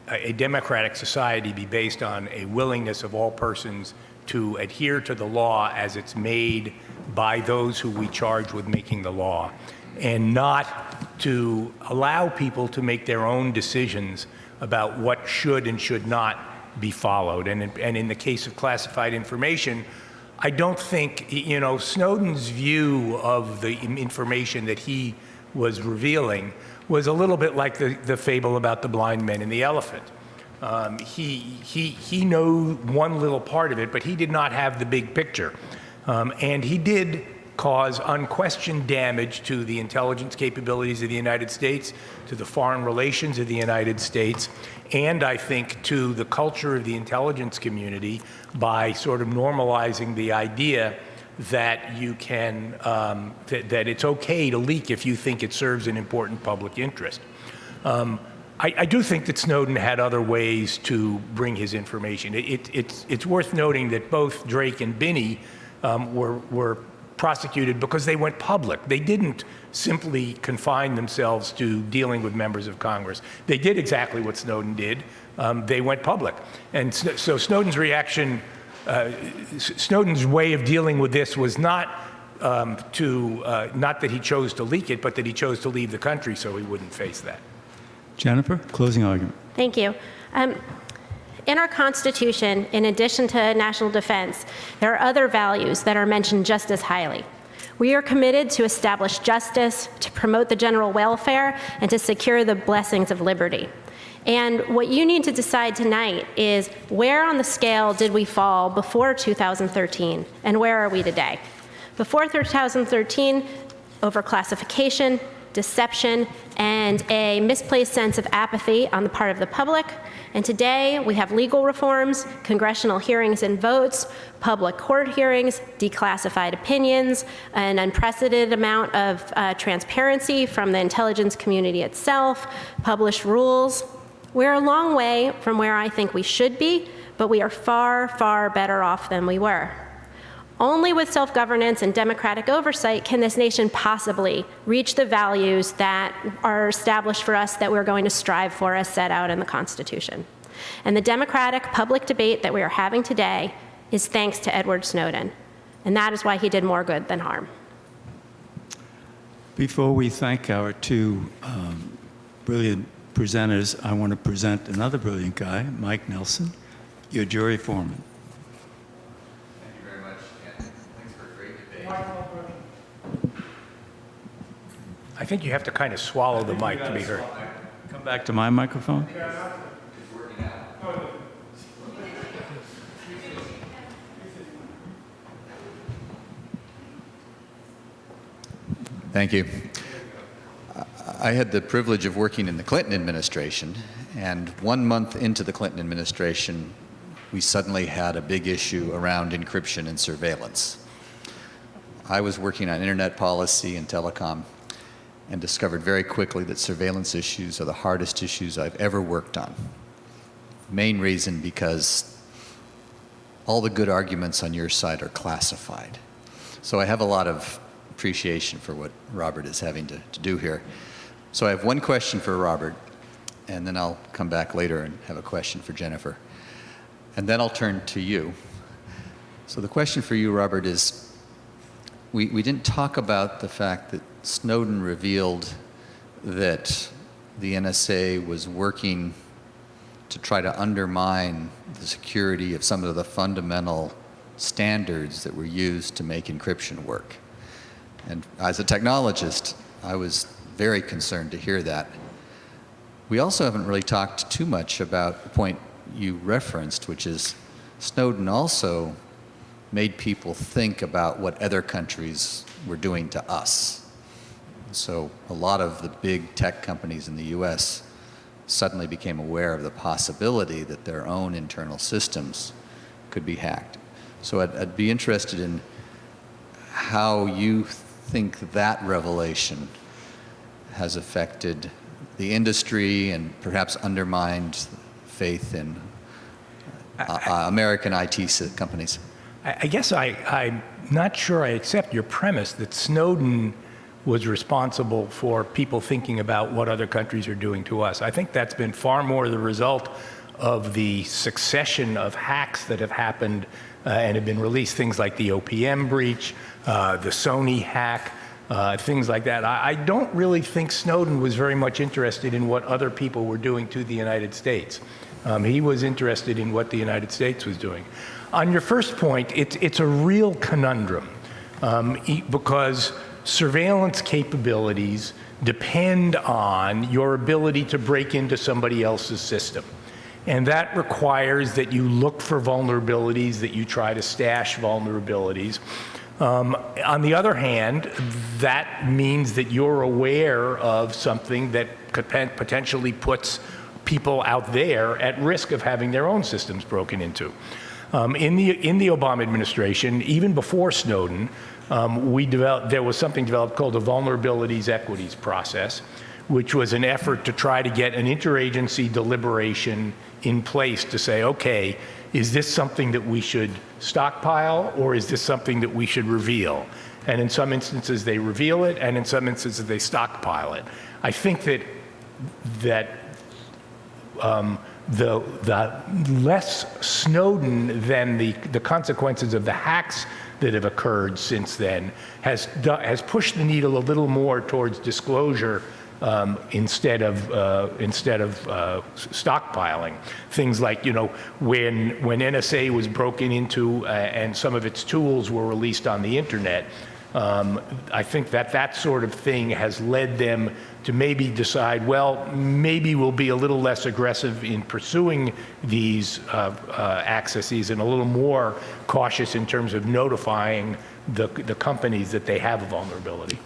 a democratic society be based on a willingness of all persons to adhere to the law as it's made by those who we charge with making the law, and not to allow people to make their own decisions about what should and should not be followed. And in the case of classified information, I don't think, Snowden's view of the information that he was revealing was a little bit like the fable about the blind man and the elephant. He knew one little part of it, but he did not have the big picture. And he did cause unquestioned damage to the intelligence capabilities of the United States, to the foreign relations of the United States, and I think to the culture of the intelligence community by sort of normalizing the idea that you can, that it's okay to leak if you think it serves an important public interest. I do think that Snowden had other ways to bring his information. It's worth noting that both Drake and Binney were prosecuted because they went public. They didn't simply confine themselves to dealing with members of Congress. They did exactly what Snowden did. They went public. And so Snowden's reaction, Snowden's way of dealing with this was not not that he chose to leak it, but that he chose to leave the country so he wouldn't face that. Jennifer, closing argument. Thank you. In our Constitution, in addition to national defense, there are other values that are mentioned just as highly. We are committed to establish justice, to promote the general welfare, and to secure the blessings of liberty. And what you need to decide tonight is where on the scale did we fall before 2013, and where are we today? Before 2013, overclassification, deception, and a misplaced sense of apathy on the part of the public. And today, we have legal reforms, congressional hearings and votes, public court hearings, declassified opinions, an unprecedented amount of transparency from the intelligence community itself, published rules. We're a long way from where I think we should be, but we are far, far better off than we were. Only with self-governance and democratic oversight can this nation possibly reach the values that are established for us that we're going to strive for as set out in the Constitution. And the democratic public debate that we are having today is thanks to Edward Snowden. And that is why he did more good than harm. Before we thank our two brilliant presenters, I want to present another brilliant guy, Mike Nelson, your jury foreman. I think you have to kind of swallow the mic to be heard. Come back to my microphone. Thank you. I had the privilege of working in the Clinton administration, and 1 month into the Clinton administration, we suddenly had a big issue around encryption and surveillance. I was working on internet policy and telecom and discovered very quickly that surveillance issues are the hardest issues I've ever worked on. Main reason because all the good arguments on your side are classified. So I have a lot of appreciation for what Robert is having to do here. So I have one question for Robert, and then I'll come back later and have a question for Jennifer. And then I'll turn to you. So the question for you, Robert, is we didn't talk about the fact that Snowden revealed that the NSA was working to try to undermine the security of some of the fundamental standards that were used to make encryption work. And as a technologist, I was very concerned to hear that. We also haven't really talked too much about the point you referenced, which is Snowden also made people think about what other countries were doing to us. So a lot of the big tech companies in the US suddenly became aware of the possibility that their own internal systems could be hacked. So I'd be interested in how you think that revelation has affected the industry and perhaps undermined faith in American IT companies. I guess I'm not sure I accept your premise that Snowden was responsible for people thinking about what other countries are doing to us. I think that's been far more the result of the succession of hacks that have happened and have been released, things like the OPM breach, the Sony hack, things like that. I don't really think Snowden was very much interested in what other people were doing to the United States. He was interested in what the United States was doing. On your first point, it's a real conundrum because surveillance capabilities depend on your ability to break into somebody else's system. And that requires that you look for vulnerabilities, that you try to stash vulnerabilities. On the other hand, that means that you're aware of something that potentially puts people out there at risk of having their own systems broken into. In the Obama administration, even before Snowden, there was something developed called the Vulnerabilities Equities Process, which was an effort to try to get an interagency deliberation in place to say, okay, is this something that we should stockpile or is this something that we should reveal? And in some instances they reveal it, and in some instances they stockpile it. I think that the less Snowden than the consequences of the hacks that have occurred since then has pushed the needle a little more towards disclosure instead of stockpiling. Things like, when NSA was broken into and some of its tools were released on the internet, I think that sort of thing has led them to maybe decide, well, maybe we'll be a little less aggressive in pursuing these accesses and a little more cautious in terms of notifying the companies that they have a vulnerability.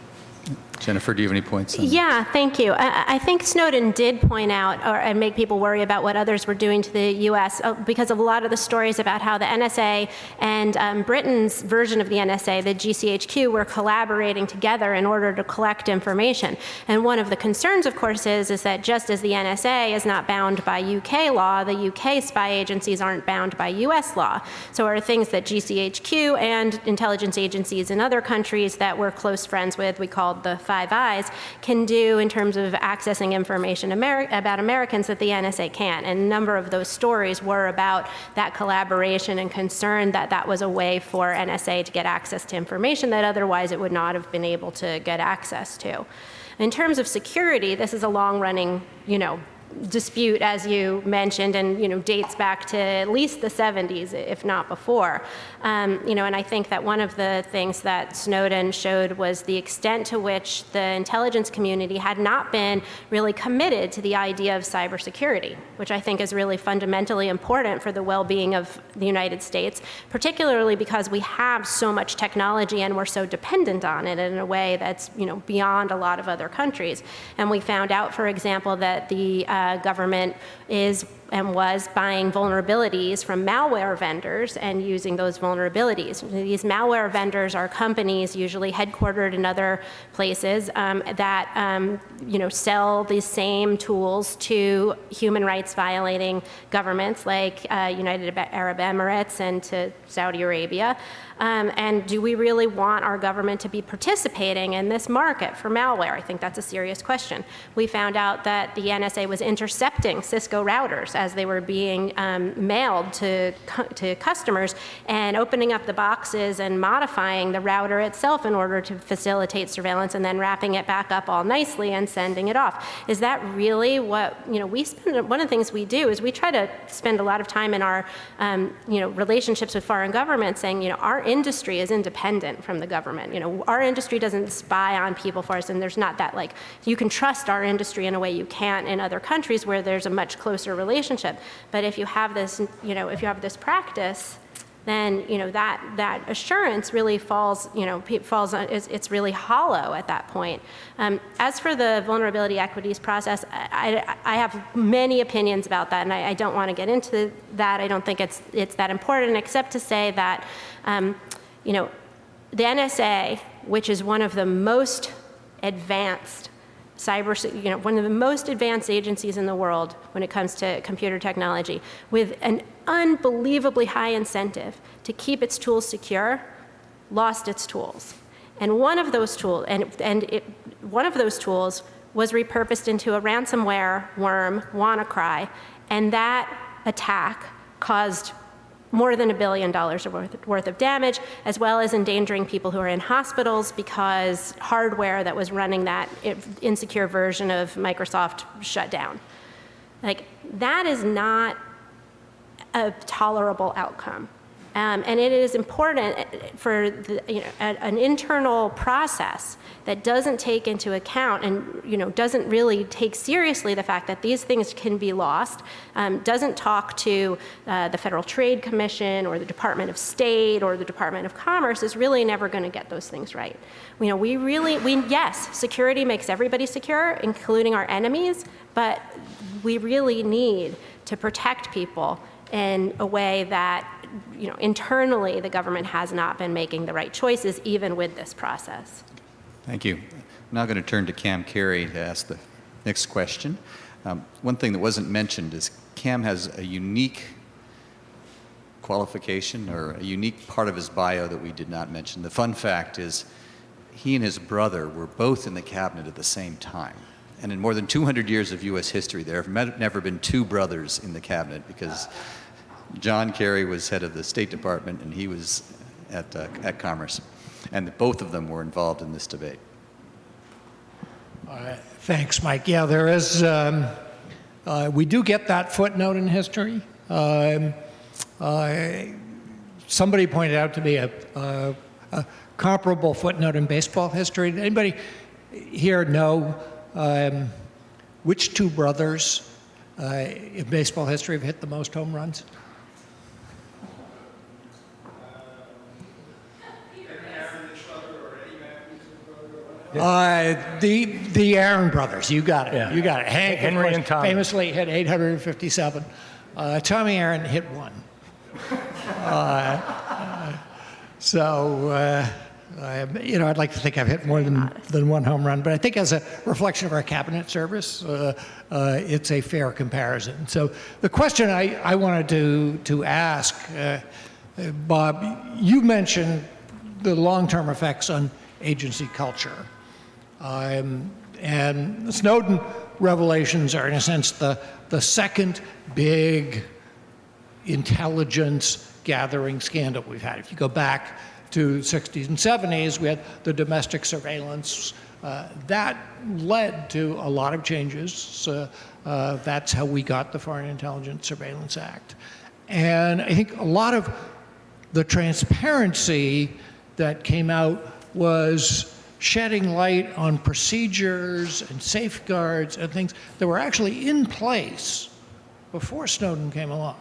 Jennifer, do you have any points on that? Yeah, thank you. I think Snowden did point out and make people worry about what others were doing to the U.S. Because of a lot of the stories about how the NSA and Britain's version of the NSA, the GCHQ, were collaborating together in order to collect information. And one of the concerns, of course, is that just as the NSA is not bound by UK law, the UK spy agencies aren't bound by US law. So are things that GCHQ and intelligence agencies in other countries that we're close friends with, we called the Five Eyes, can do in terms of accessing information about Americans that the NSA can't. And a number of those stories were about that collaboration and concern that that was a way for NSA to get access to information that otherwise it would not have been able to get access to. In terms of security, this is a long-running, dispute, as you mentioned, and dates back to at least the 70s, if not before. And I think that one of the things that Snowden showed was the extent to which the intelligence community had not been really committed to the idea of cybersecurity, which I think is really fundamentally important for the well-being of the United States, particularly because we have so much technology and we're so dependent on it in a way that's beyond a lot of other countries. And we found out, for example, that the government is and was buying vulnerabilities from malware vendors and using those vulnerabilities. These malware vendors are companies usually headquartered in other places that sell these same tools to human rights violating governments like United Arab Emirates and to Saudi Arabia. And do we really want our government to be participating in this market for malware? I think that's a serious question. We found out that the NSA was intercepting Cisco routers as they were being mailed to customers, and opening up the boxes and modifying the router itself in order to facilitate surveillance, and then wrapping it back up all nicely and sending it off. Is that really what, we spend? One of the things we do is we try to spend a lot of time in our relationships with foreign governments saying, our industry is independent from the government. Our industry doesn't spy on people for us, and there's not that, like, you can trust our industry in a way you can't in other countries where there's a much closer relationship. But if you have this, if you have this practice, then that assurance really falls, it's really hollow at that point. As for the vulnerability equities process, I have many opinions about that, and I don't want to get into that. I don't think it's that important, except to say that the NSA, which is one of the most advanced one of the most advanced agencies in the world when it comes to computer technology, with an unbelievably high incentive to keep its tools secure, lost its tools. And one of those tools, one of those tools was repurposed into a ransomware worm, WannaCry, and that attack caused more than $1 billion worth of damage, as well as endangering people who are in hospitals because hardware that was running that insecure version of Microsoft shut down. Like, that is not a tolerable outcome. And it is important for an internal process that doesn't take into account and doesn't really take seriously the fact that these things can be lost, doesn't talk to the Federal Trade Commission or the Department of State or the Department of Commerce, is really never going to get those things right. Yes, security makes everybody secure, including our enemies, but we really need to protect people in a way that internally the government has not been making the right choices, even with this process. Thank you. I'm now going to turn to Cam Carey to ask the next question. One thing that wasn't mentioned is Cam has a unique qualification or a unique part of his bio that we did not mention. The fun fact is he and his brother were both in the cabinet at the same time. And in more than 200 years of U.S. history, there have never been two brothers in the cabinet, because John Kerry was head of the State Department and he was at Commerce. And both of them were involved in this debate. Thanks, Mike. Yeah, there is, we do get that footnote in history. Somebody pointed out to me a comparable footnote in baseball history. Anybody here know which two brothers in baseball history have hit the most home runs? The Aaron brothers, you got it. Yeah. You got it. Hank, Henry, of course, and Tommy famously hit 857. Tommy Aaron hit one. I'd like to think I've hit more than one home run, but I think as a reflection of our cabinet service, it's a fair comparison. So the question I wanted to ask, Bob, you mentioned the long-term effects on agency culture. And the Snowden revelations are, in a sense, the second big intelligence gathering scandal we've had. If you go back to 60s and 70s, we had the domestic surveillance. That led to a lot of changes. That's how we got the Foreign Intelligence Surveillance Act. And I think a lot of the transparency that came out was shedding light on procedures and safeguards and things that were actually in place before Snowden came along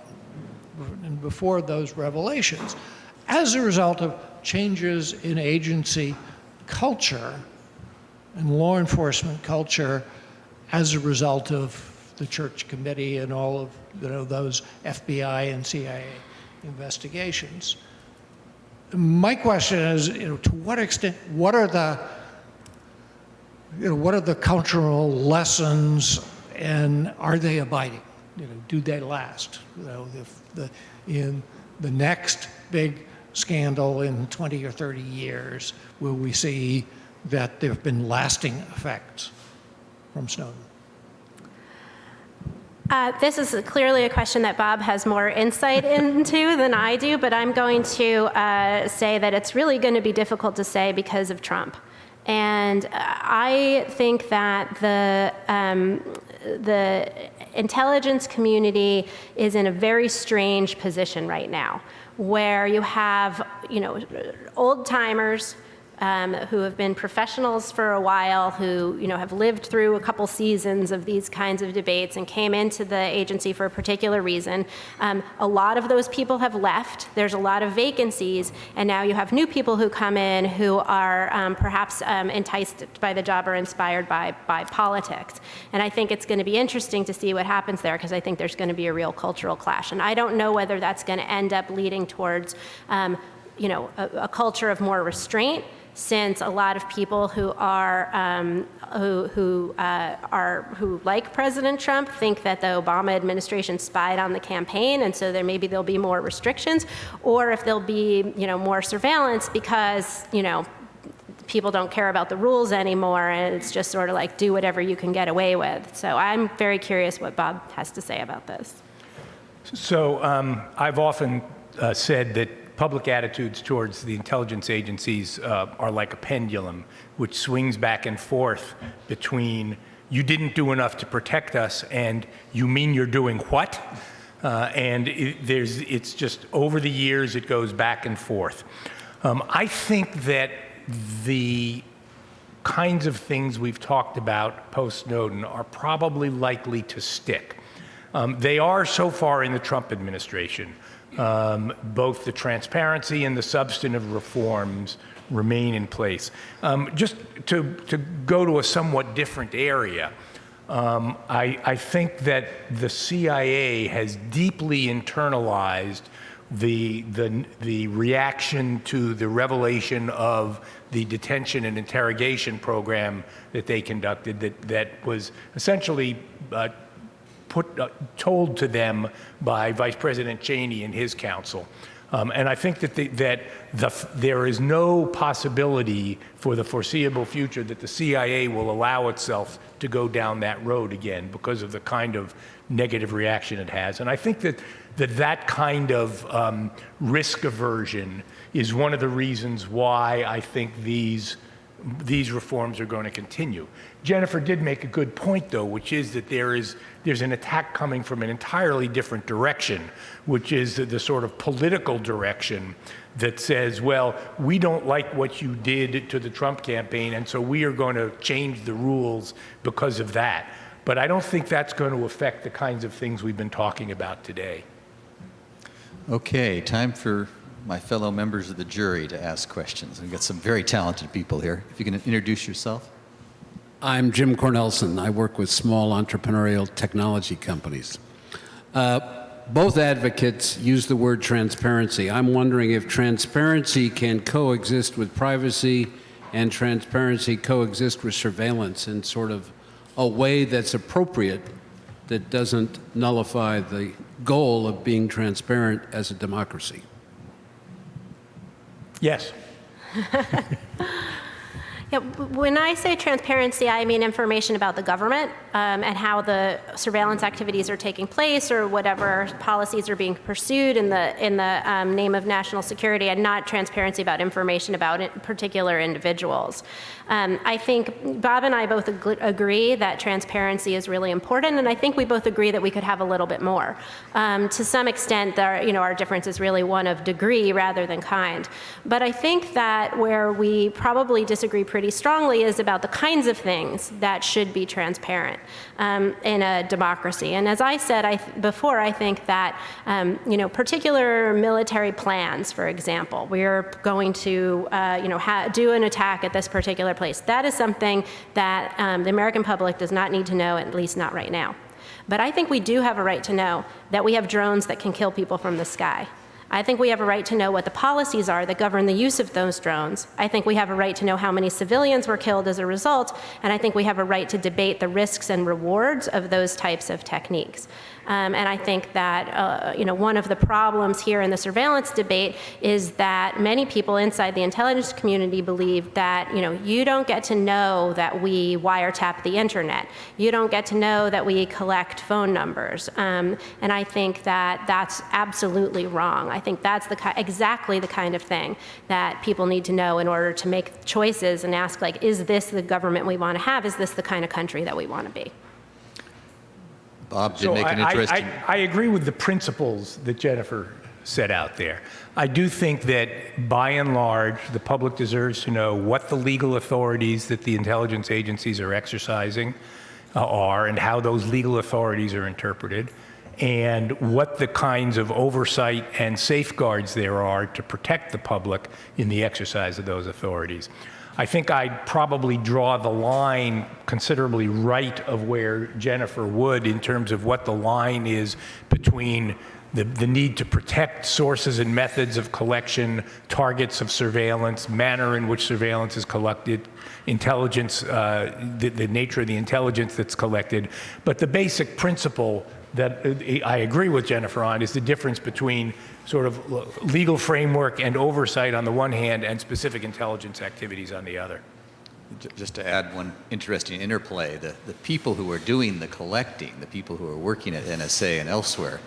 and before those revelations, as a result of changes in agency culture and law enforcement culture as a result of the Church Committee and all of those FBI and CIA investigations. My question is, to what extent, what are the cultural lessons, and are they abiding? Do they last? In the next big scandal in 20 or 30 years, will we see that there have been lasting effects from Snowden? This is clearly a question that Bob has more insight into than I do, but I'm going to say that it's really going to be difficult to say because of Trump. And I think that the intelligence community is in a very strange position right now, where you have, old timers who have been professionals for a while, who have lived through a couple seasons of these kinds of debates and came into the agency for a particular reason. A lot of those people have left. There's a lot of vacancies, and now you have new people who come in who are perhaps enticed by the job or inspired by politics. And I think it's going to be interesting to see what happens there, because I think there's going to be a real cultural clash. And I don't know whether that's going to end up leading towards a culture of more restraint, since a lot of people who like President Trump think that the Obama administration spied on the campaign, and so maybe there'll be more restrictions, or if there'll be more surveillance because people don't care about the rules anymore, and it's just sort of like do whatever you can get away with. So I'm very curious what Bob has to say about this. So I've often said that public attitudes towards the intelligence agencies are like a pendulum, which swings back and forth between you didn't do enough to protect us and you mean you're doing what? And it's just over the years it goes back and forth. I think that the kinds of things we've talked about post-Snowden are probably likely to stick. They are so far in the Trump administration. Both the transparency and the substantive reforms remain in place. Just to go to a somewhat different area, I think that the CIA has deeply internalized the reaction to the revelation of the detention and interrogation program that they conducted that was essentially told to them by Vice President Cheney and his counsel. And I think that there is no possibility for the foreseeable future that the CIA will allow itself to go down that road again because of the kind of negative reaction it has. And I think that kind of risk aversion is one of the reasons why I think these reforms are going to continue. Jennifer did make a good point, though, which is that there's an attack coming from an entirely different direction, which is the sort of political direction that says, well, we don't like what you did to the Trump campaign, and so we are going to change the rules because of that. But I don't think that's going to affect the kinds of things we've been talking about today. Okay, time for my fellow members of the jury to ask questions. We've got some very talented people here. If you can introduce yourself. I'm Jim Cornelson. I work with small entrepreneurial technology companies. Both advocates use the word transparency. I'm wondering if transparency can coexist with privacy and transparency coexist with surveillance in sort of a way that's appropriate, that doesn't nullify the goal of being transparent as a democracy. Yes. Yeah, when I say transparency, I mean information about the government and how the surveillance activities are taking place, or whatever policies are being pursued in the name of national security, and not transparency about information about particular individuals. I think Bob and I both agree that transparency is really important, and I think we both agree that we could have a little bit more. To some extent, our difference is really one of degree rather than kind. But I think that where we probably disagree pretty strongly is about the kinds of things that should be transparent in a democracy. And as I said before, I think that particular military plans, for example, we're going to do an attack at this particular place. That is something that the American public does not need to know, at least not right now. But I think we do have a right to know that we have drones that can kill people from the sky. I think we have a right to know what the policies are that govern the use of those drones. I think we have a right to know how many civilians were killed as a result, and I think we have a right to debate the risks and rewards of those types of techniques. And I think that one of the problems here in the surveillance debate is that many people inside the intelligence community believe that you don't get to know that we wiretap the internet. You don't get to know that we collect phone numbers. And I think that that's absolutely wrong. I think that's exactly the kind of thing that people need to know in order to make choices and ask, like, is this the government we want to have? Is this the kind of country that we want to be? Bob did make an interesting... I agree with the principles that Jennifer set out there. I do think that, by and large, the public deserves to know what the legal authorities that the intelligence agencies are exercising are and how those legal authorities are interpreted, and what the kinds of oversight and safeguards there are to protect the public in the exercise of those authorities. I think I'd probably draw the line considerably right of where Jennifer would in terms of what the line is between the need to protect sources and methods of collection, targets of surveillance, manner in which surveillance is collected, intelligence, the nature of the intelligence that's collected. But the basic principle that I agree with Jennifer on is the difference between sort of legal framework and oversight on the one hand and specific intelligence activities on the other. Just to add one interesting interplay, the people who are doing the collecting, the people who are working at NSA and elsewhere,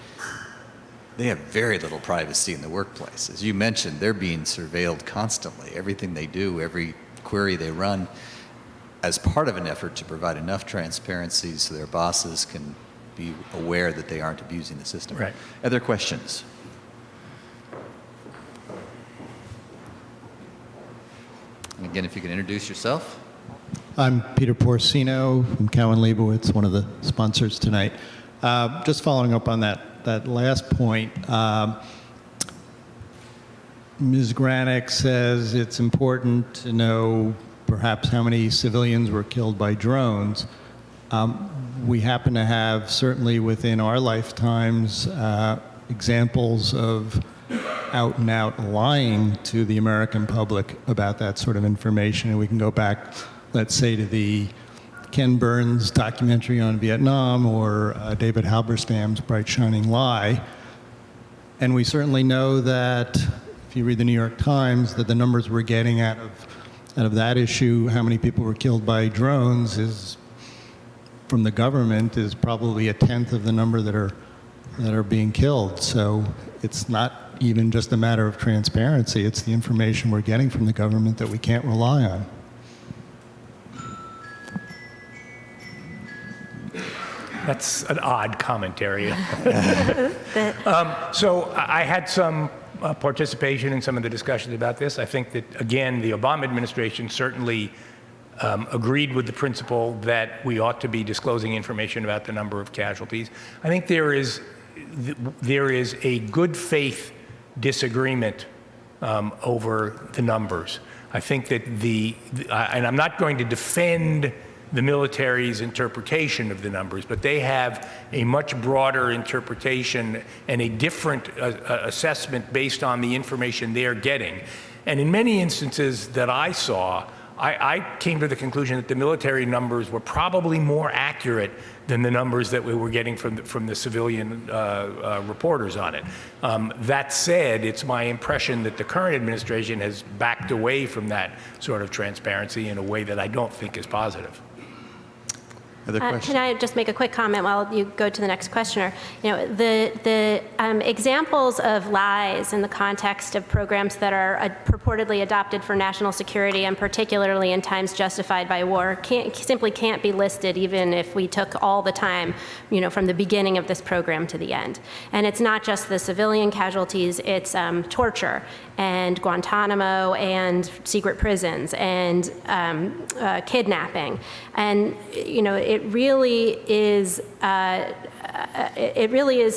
they have very little privacy in the workplace. As you mentioned, they're being surveilled constantly. Everything they do, every query they run, as part of an effort to provide enough transparency so their bosses can be aware that they aren't abusing the system. Right. Other questions? And again, if you can introduce yourself. I'm Peter Porcino from Cowan Leibowitz, one of the sponsors tonight. Just following up on that last point, Ms. Granick says it's important to know perhaps how many civilians were killed by drones. We happen to have, certainly within our lifetimes, examples of out-and-out lying to the American public about that sort of information. And we can go back, let's say, to the Ken Burns documentary on Vietnam or David Halberstam's Bright Shining Lie. And we certainly know that, if you read the New York Times, that the numbers we're getting out of that issue, how many people were killed by drones, is from the government is probably 1/10 of the number that are being killed. So it's not even just a matter of transparency, it's the information we're getting from the government that we can't rely on. That's an odd commentary. So I had some participation in some of the discussions about this. I think that, again, the Obama administration certainly agreed with the principle that we ought to be disclosing information about the number of casualties. I think there is a good faith disagreement over the numbers. I think that and I'm not going to defend the military's interpretation of the numbers, but they have a much broader interpretation and a different assessment based on the information they're getting. And in many instances that I saw, I came to the conclusion that the military numbers were probably more accurate than the numbers that we were getting from the civilian reporters on it. That said, it's my impression that the current administration has backed away from that sort of transparency in a way that I don't think is positive. Other questions? Can I just make a quick comment while you go to the next questioner? The examples of lies in the context of programs that are purportedly adopted for national security, and particularly in times justified by war, simply can't be listed even if we took all the time, from the beginning of this program to the end. And it's not just the civilian casualties, it's torture and Guantanamo and secret prisons and kidnapping. And, it really is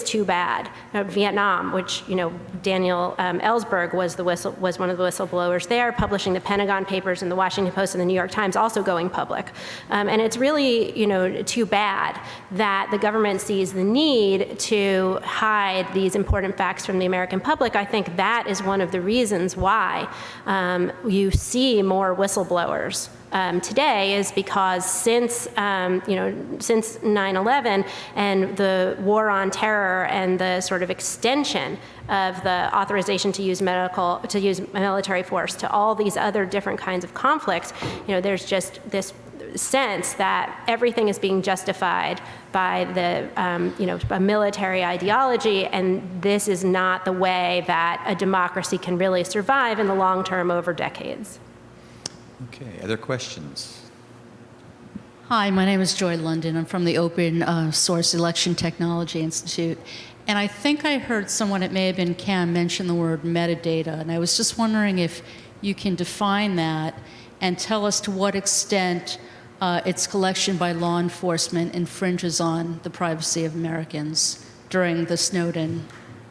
too bad. Vietnam, which Daniel Ellsberg was one of the whistleblowers there, publishing the Pentagon Papers in the Washington Post and the New York Times, also going public. And it's really too bad that the government sees the need to hide these important facts from the American public. I think that is one of the reasons why you see more whistleblowers today is because since 9/11 and the war on terror and the sort of extension of the authorization to use military force to all these other different kinds of conflicts, there's just this sense that everything is being justified by a military ideology, and this is not the way that a democracy can really survive in the long term over decades. Okay, other questions? Hi, my name is Joy London. I'm from the Open Source Election Technology Institute. And I think I heard someone, it may have been Cam, mention the word metadata. And I was just wondering if you can define that and tell us to what extent its collection by law enforcement infringes on the privacy of Americans during the Snowden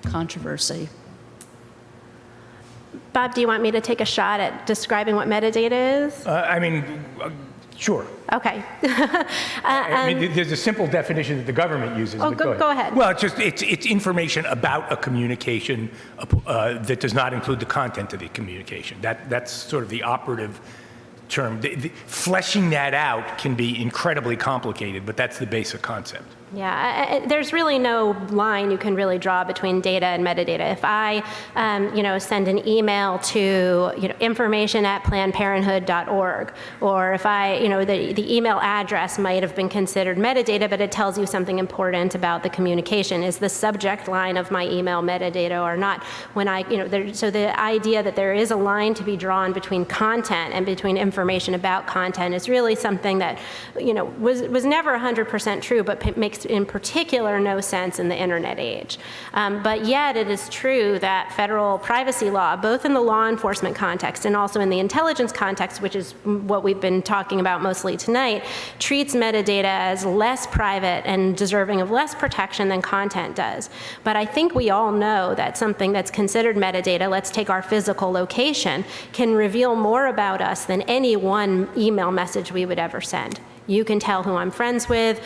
controversy. Bob, do you want me to take a shot at describing what metadata is? Sure. Okay. There's a simple definition that the government uses. Oh, go ahead. Well, it's information about a communication that does not include the content of the communication. That's sort of the operative term. Fleshing that out can be incredibly complicated, but that's the basic concept. Yeah, there's really no line you can really draw between data and metadata. If I, send an email to, information@plannedparenthood.org, or if I, the email address might have been considered metadata, but it tells you something important about the communication. Is the subject line of my email metadata or not? When I, so the idea that there is a line to be drawn between content and between information about content is really something that, was never 100% true, but makes in particular no sense in the internet age. But yet it is true that federal privacy law, both in the law enforcement context and also in the intelligence context, which is what we've been talking about mostly tonight, treats metadata as less private and deserving of less protection than content does. But I think we all know that something that's considered metadata, let's take our physical location, can reveal more about us than any one email message we would ever send. You can tell who I'm friends with,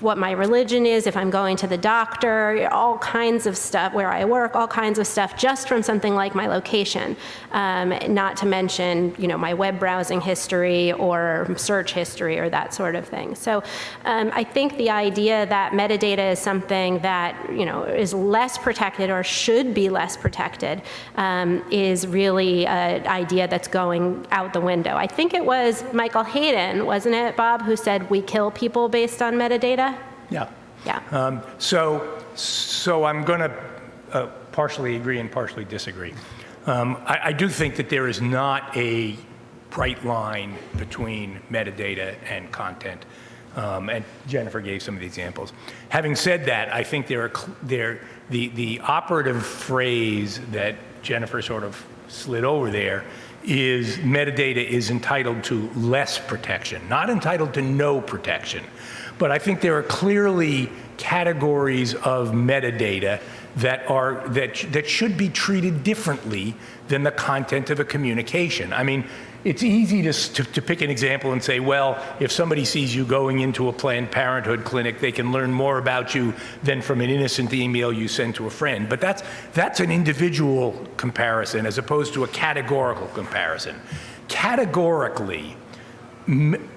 what my religion is, if I'm going to the doctor, all kinds of stuff, where I work, all kinds of stuff, just from something like my location. Not to mention, my web browsing history or search history or that sort of thing. So I think the idea that metadata is something that, is less protected or should be less protected is really an idea that's going out the window. I think it was Michael Hayden, wasn't it, Bob, who said we kill people based on metadata? Yeah. Yeah. So I'm going to partially agree and partially disagree. I do think that there is not a bright line between metadata and content, and Jennifer gave some of the examples. Having said that, I think the operative phrase that Jennifer sort of slid over there is metadata is entitled to less protection, not entitled to no protection. But I think there are clearly categories of metadata that should be treated differently than the content of a communication. I mean, it's easy to pick an example and say, well, if somebody sees you going into a Planned Parenthood clinic, they can learn more about you than from an innocent email you send to a friend. But that's an individual comparison as opposed to a categorical comparison. Categorically,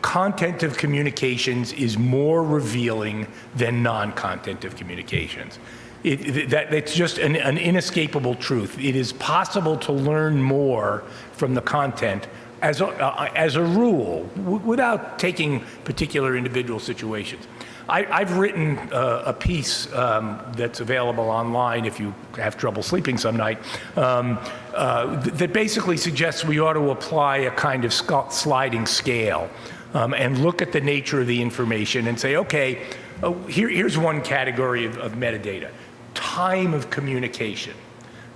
content of communications is more revealing than non-content of communications. It's just an inescapable truth. It is possible to learn more from the content as a rule, without taking particular individual situations. I've written a piece that's available online if you have trouble sleeping some night, that basically suggests we ought to apply a kind of sliding scale and look at the nature of the information and say, okay, here's one category of metadata. Time of communication.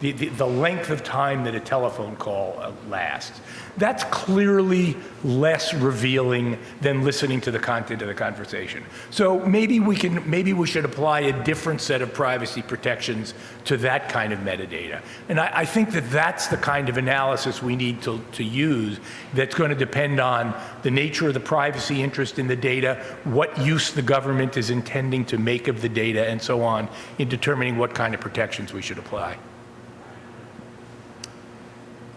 The length of time that a telephone call lasts. That's clearly less revealing than listening to the content of the conversation. So maybe we should apply a different set of privacy protections to that kind of metadata. And I think that's the kind of analysis we need to use that's going to depend on the nature of the privacy interest in the data, what use the government is intending to make of the data, and so on, in determining what kind of protections we should apply.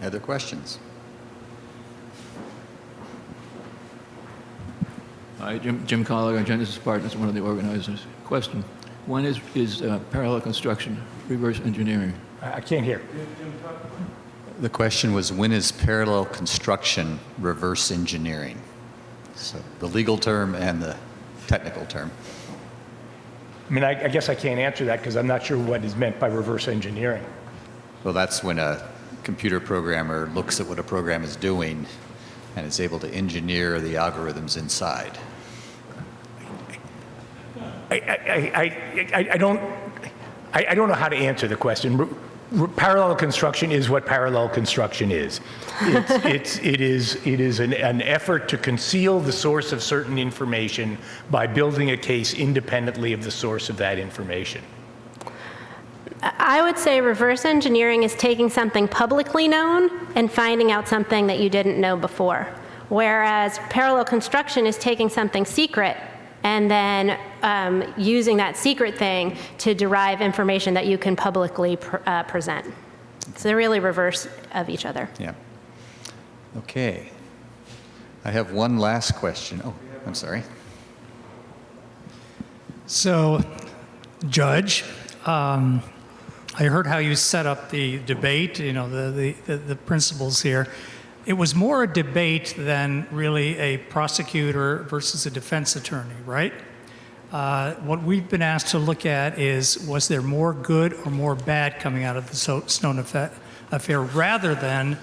Other questions? Hi, Jim Collier, Genesys Partners, one of the organizers. Question: when is parallel construction reverse engineering? I can't hear. The question was, when is parallel construction reverse engineering? So the legal term and the technical term. I mean, I guess I can't answer that because I'm not sure what is meant by reverse engineering. Well, that's when a computer programmer looks at what a program is doing and is able to engineer the algorithms inside. I don't know how to answer the question. Parallel construction is what parallel construction is. It is an effort to conceal the source of certain information by building a case independently of the source of that information. I would say reverse engineering is taking something publicly known and finding out something that you didn't know before. Whereas parallel construction is taking something secret and then using that secret thing to derive information that you can publicly present. So they're really reverse of each other. Yeah. Okay. I have one last question. Oh, I'm sorry. So, Judge, I heard how you set up the debate, you know, the principles here. It was more a debate than really a prosecutor versus a defense attorney, right? What we've been asked to look at is, was there more good or more bad coming out of the Snowden affair, rather than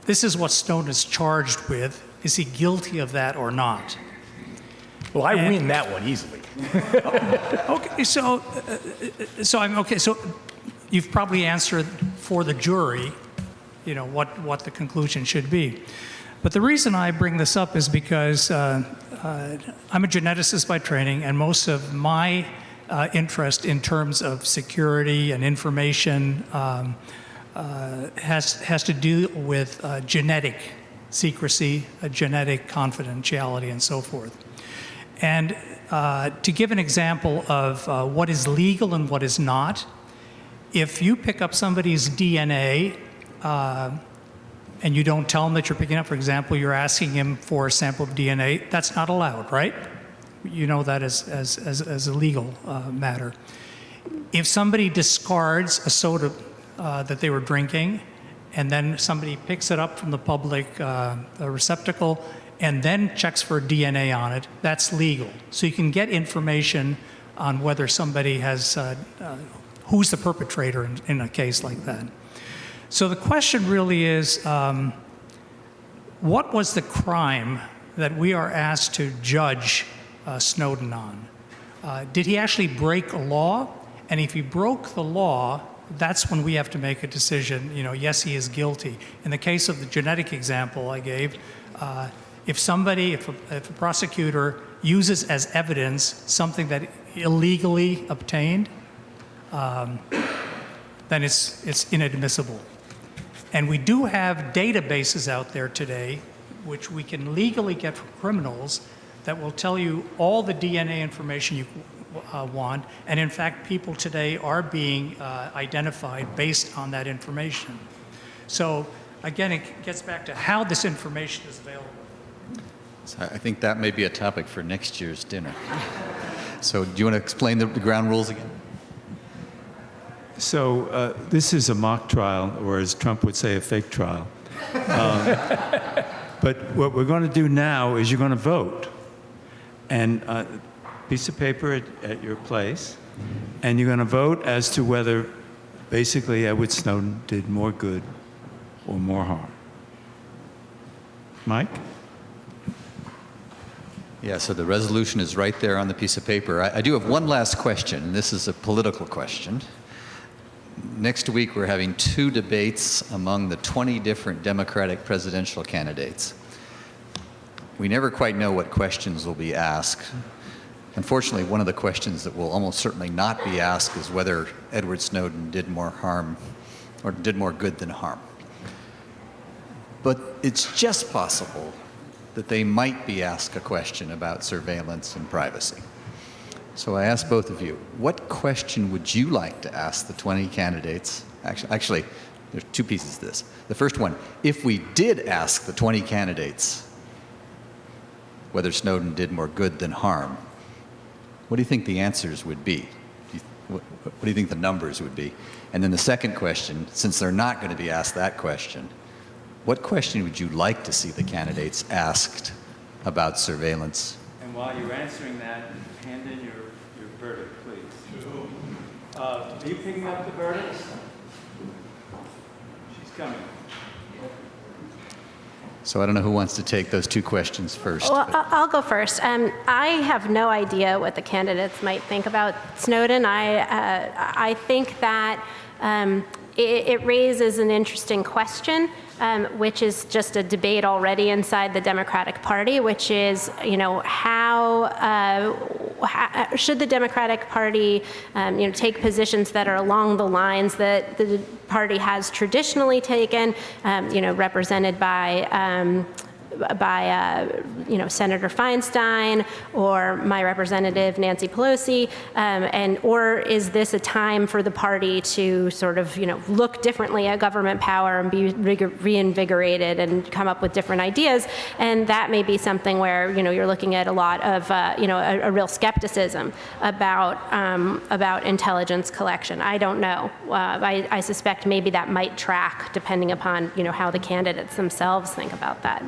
this is what Snowden is charged with. Is he guilty of that or not? Well, I win that one easily. Okay, so you've probably answered for the jury, you know, what the conclusion should be. But the reason I bring this up is because I'm a geneticist by training, and most of my interest in terms of security and information has to do with genetic secrecy, genetic confidentiality, and so forth. And to give an example of what is legal and what is not, if you pick up somebody's DNA and you don't tell them that you're picking up, for example, you're asking him for a sample of DNA, that's not allowed, right? You know that as a legal matter. If somebody discards a soda that they were drinking, and then somebody picks it up from the public receptacle and then checks for DNA on it, that's legal. So you can get information on whether somebody has, who's the perpetrator in a case like that. So the question really is, what was the crime that we are asked to judge Snowden on? Did he actually break a law? And if he broke the law, that's when we have to make a decision, you know, yes, he is guilty. In the case of the genetic example I gave, if a prosecutor uses as evidence something that illegally obtained, then it's inadmissible. And we do have databases out there today, which we can legally get from criminals, that will tell you all the DNA information you want. And in fact, people today are being identified based on that information. So again, it gets back to how this information is available. So I think that may be a topic for next year's dinner. So do you want to explain the ground rules again? So this is a mock trial, or as Trump would say, a fake trial. But what we're going to do now is you're going to vote. And piece of paper at your place, and you're going to vote as to whether basically Edward Snowden did more good or more harm. Mike? Yeah, so the resolution is right there on the piece of paper. I do have one last question, and this is a political question. Next week, we're having 2 debates among the 20 different Democratic presidential candidates. We never quite know what questions will be asked. Unfortunately, one of the questions that will almost certainly not be asked is whether Edward Snowden did more harm or did more good than harm. But it's just possible that they might be asked a question about surveillance and privacy. So I ask both of you, what question would you like to ask the 20 candidates? Actually, there's 2 pieces to this. The first one, if we did ask the 20 candidates whether Snowden did more good than harm, what do you think the answers would be? What do you think the numbers would be? And then the second question, since they're not going to be asked that question, what question would you like to see the candidates asked about surveillance? And while you're answering that, hand in your verdict, please. Are you picking up the verdicts? She's coming. So I don't know who wants to take those two questions first. Well, but- I'll go first. I have no idea what the candidates might think about Snowden. I think that it raises an interesting question, which is just a debate already inside the Democratic Party, which is, how should the Democratic Party, take positions that are along the lines that the party has traditionally taken, represented by Senator Feinstein or my representative Nancy Pelosi, or is this a time for the party to sort of look differently at government power and be reinvigorated and come up with different ideas? And that may be something where you're looking at a lot of a real skepticism about intelligence collection. I don't know. I suspect maybe that might track depending upon how the candidates themselves think about that.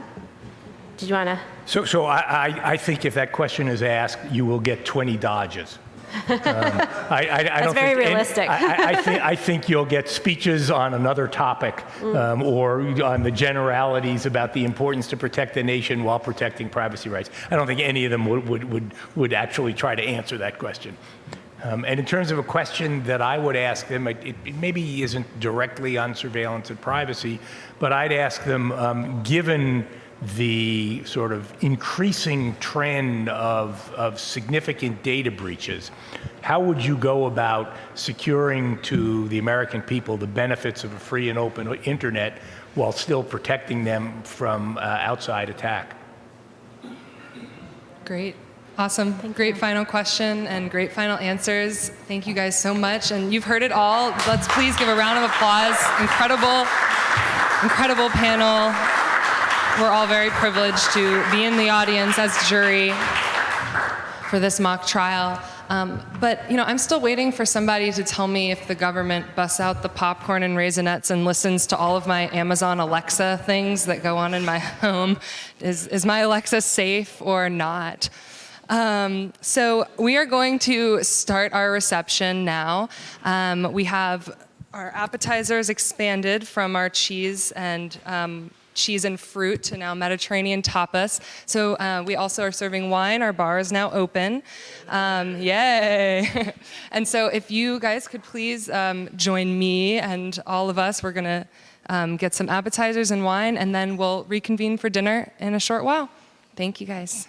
Did you want to? So I think if that question is asked, you will get 20 dodges. That's very realistic. I think you'll get speeches on another topic or on the generalities about the importance to protect the nation while protecting privacy rights. I don't think any of them would actually try to answer that question. And in terms of a question that I would ask them, it maybe isn't directly on surveillance and privacy, but I'd ask them, given the sort of increasing trend of significant data breaches, how would you go about securing to the American people the benefits of a free and open internet while still protecting them from outside attack? Great. Awesome. Great final question and great final answers. Thank you guys so much. And you've heard it all. Let's please give a round of applause. Incredible panel. We're all very privileged to be in the audience as jury for this mock trial. But I'm still waiting for somebody to tell me if the government busts out the popcorn and Raisinets and listens to all of my Amazon Alexa things that go on in my home. Is my Alexa safe or not? So we are going to start our reception now. We have our appetizers expanded from our cheese and fruit to now Mediterranean tapas. So we also are serving wine. Our bar is now open. Yay! And so if you guys could please join me and all of us, we're going to get some appetizers and wine, and then we'll reconvene for dinner in a short while. Thank you, guys.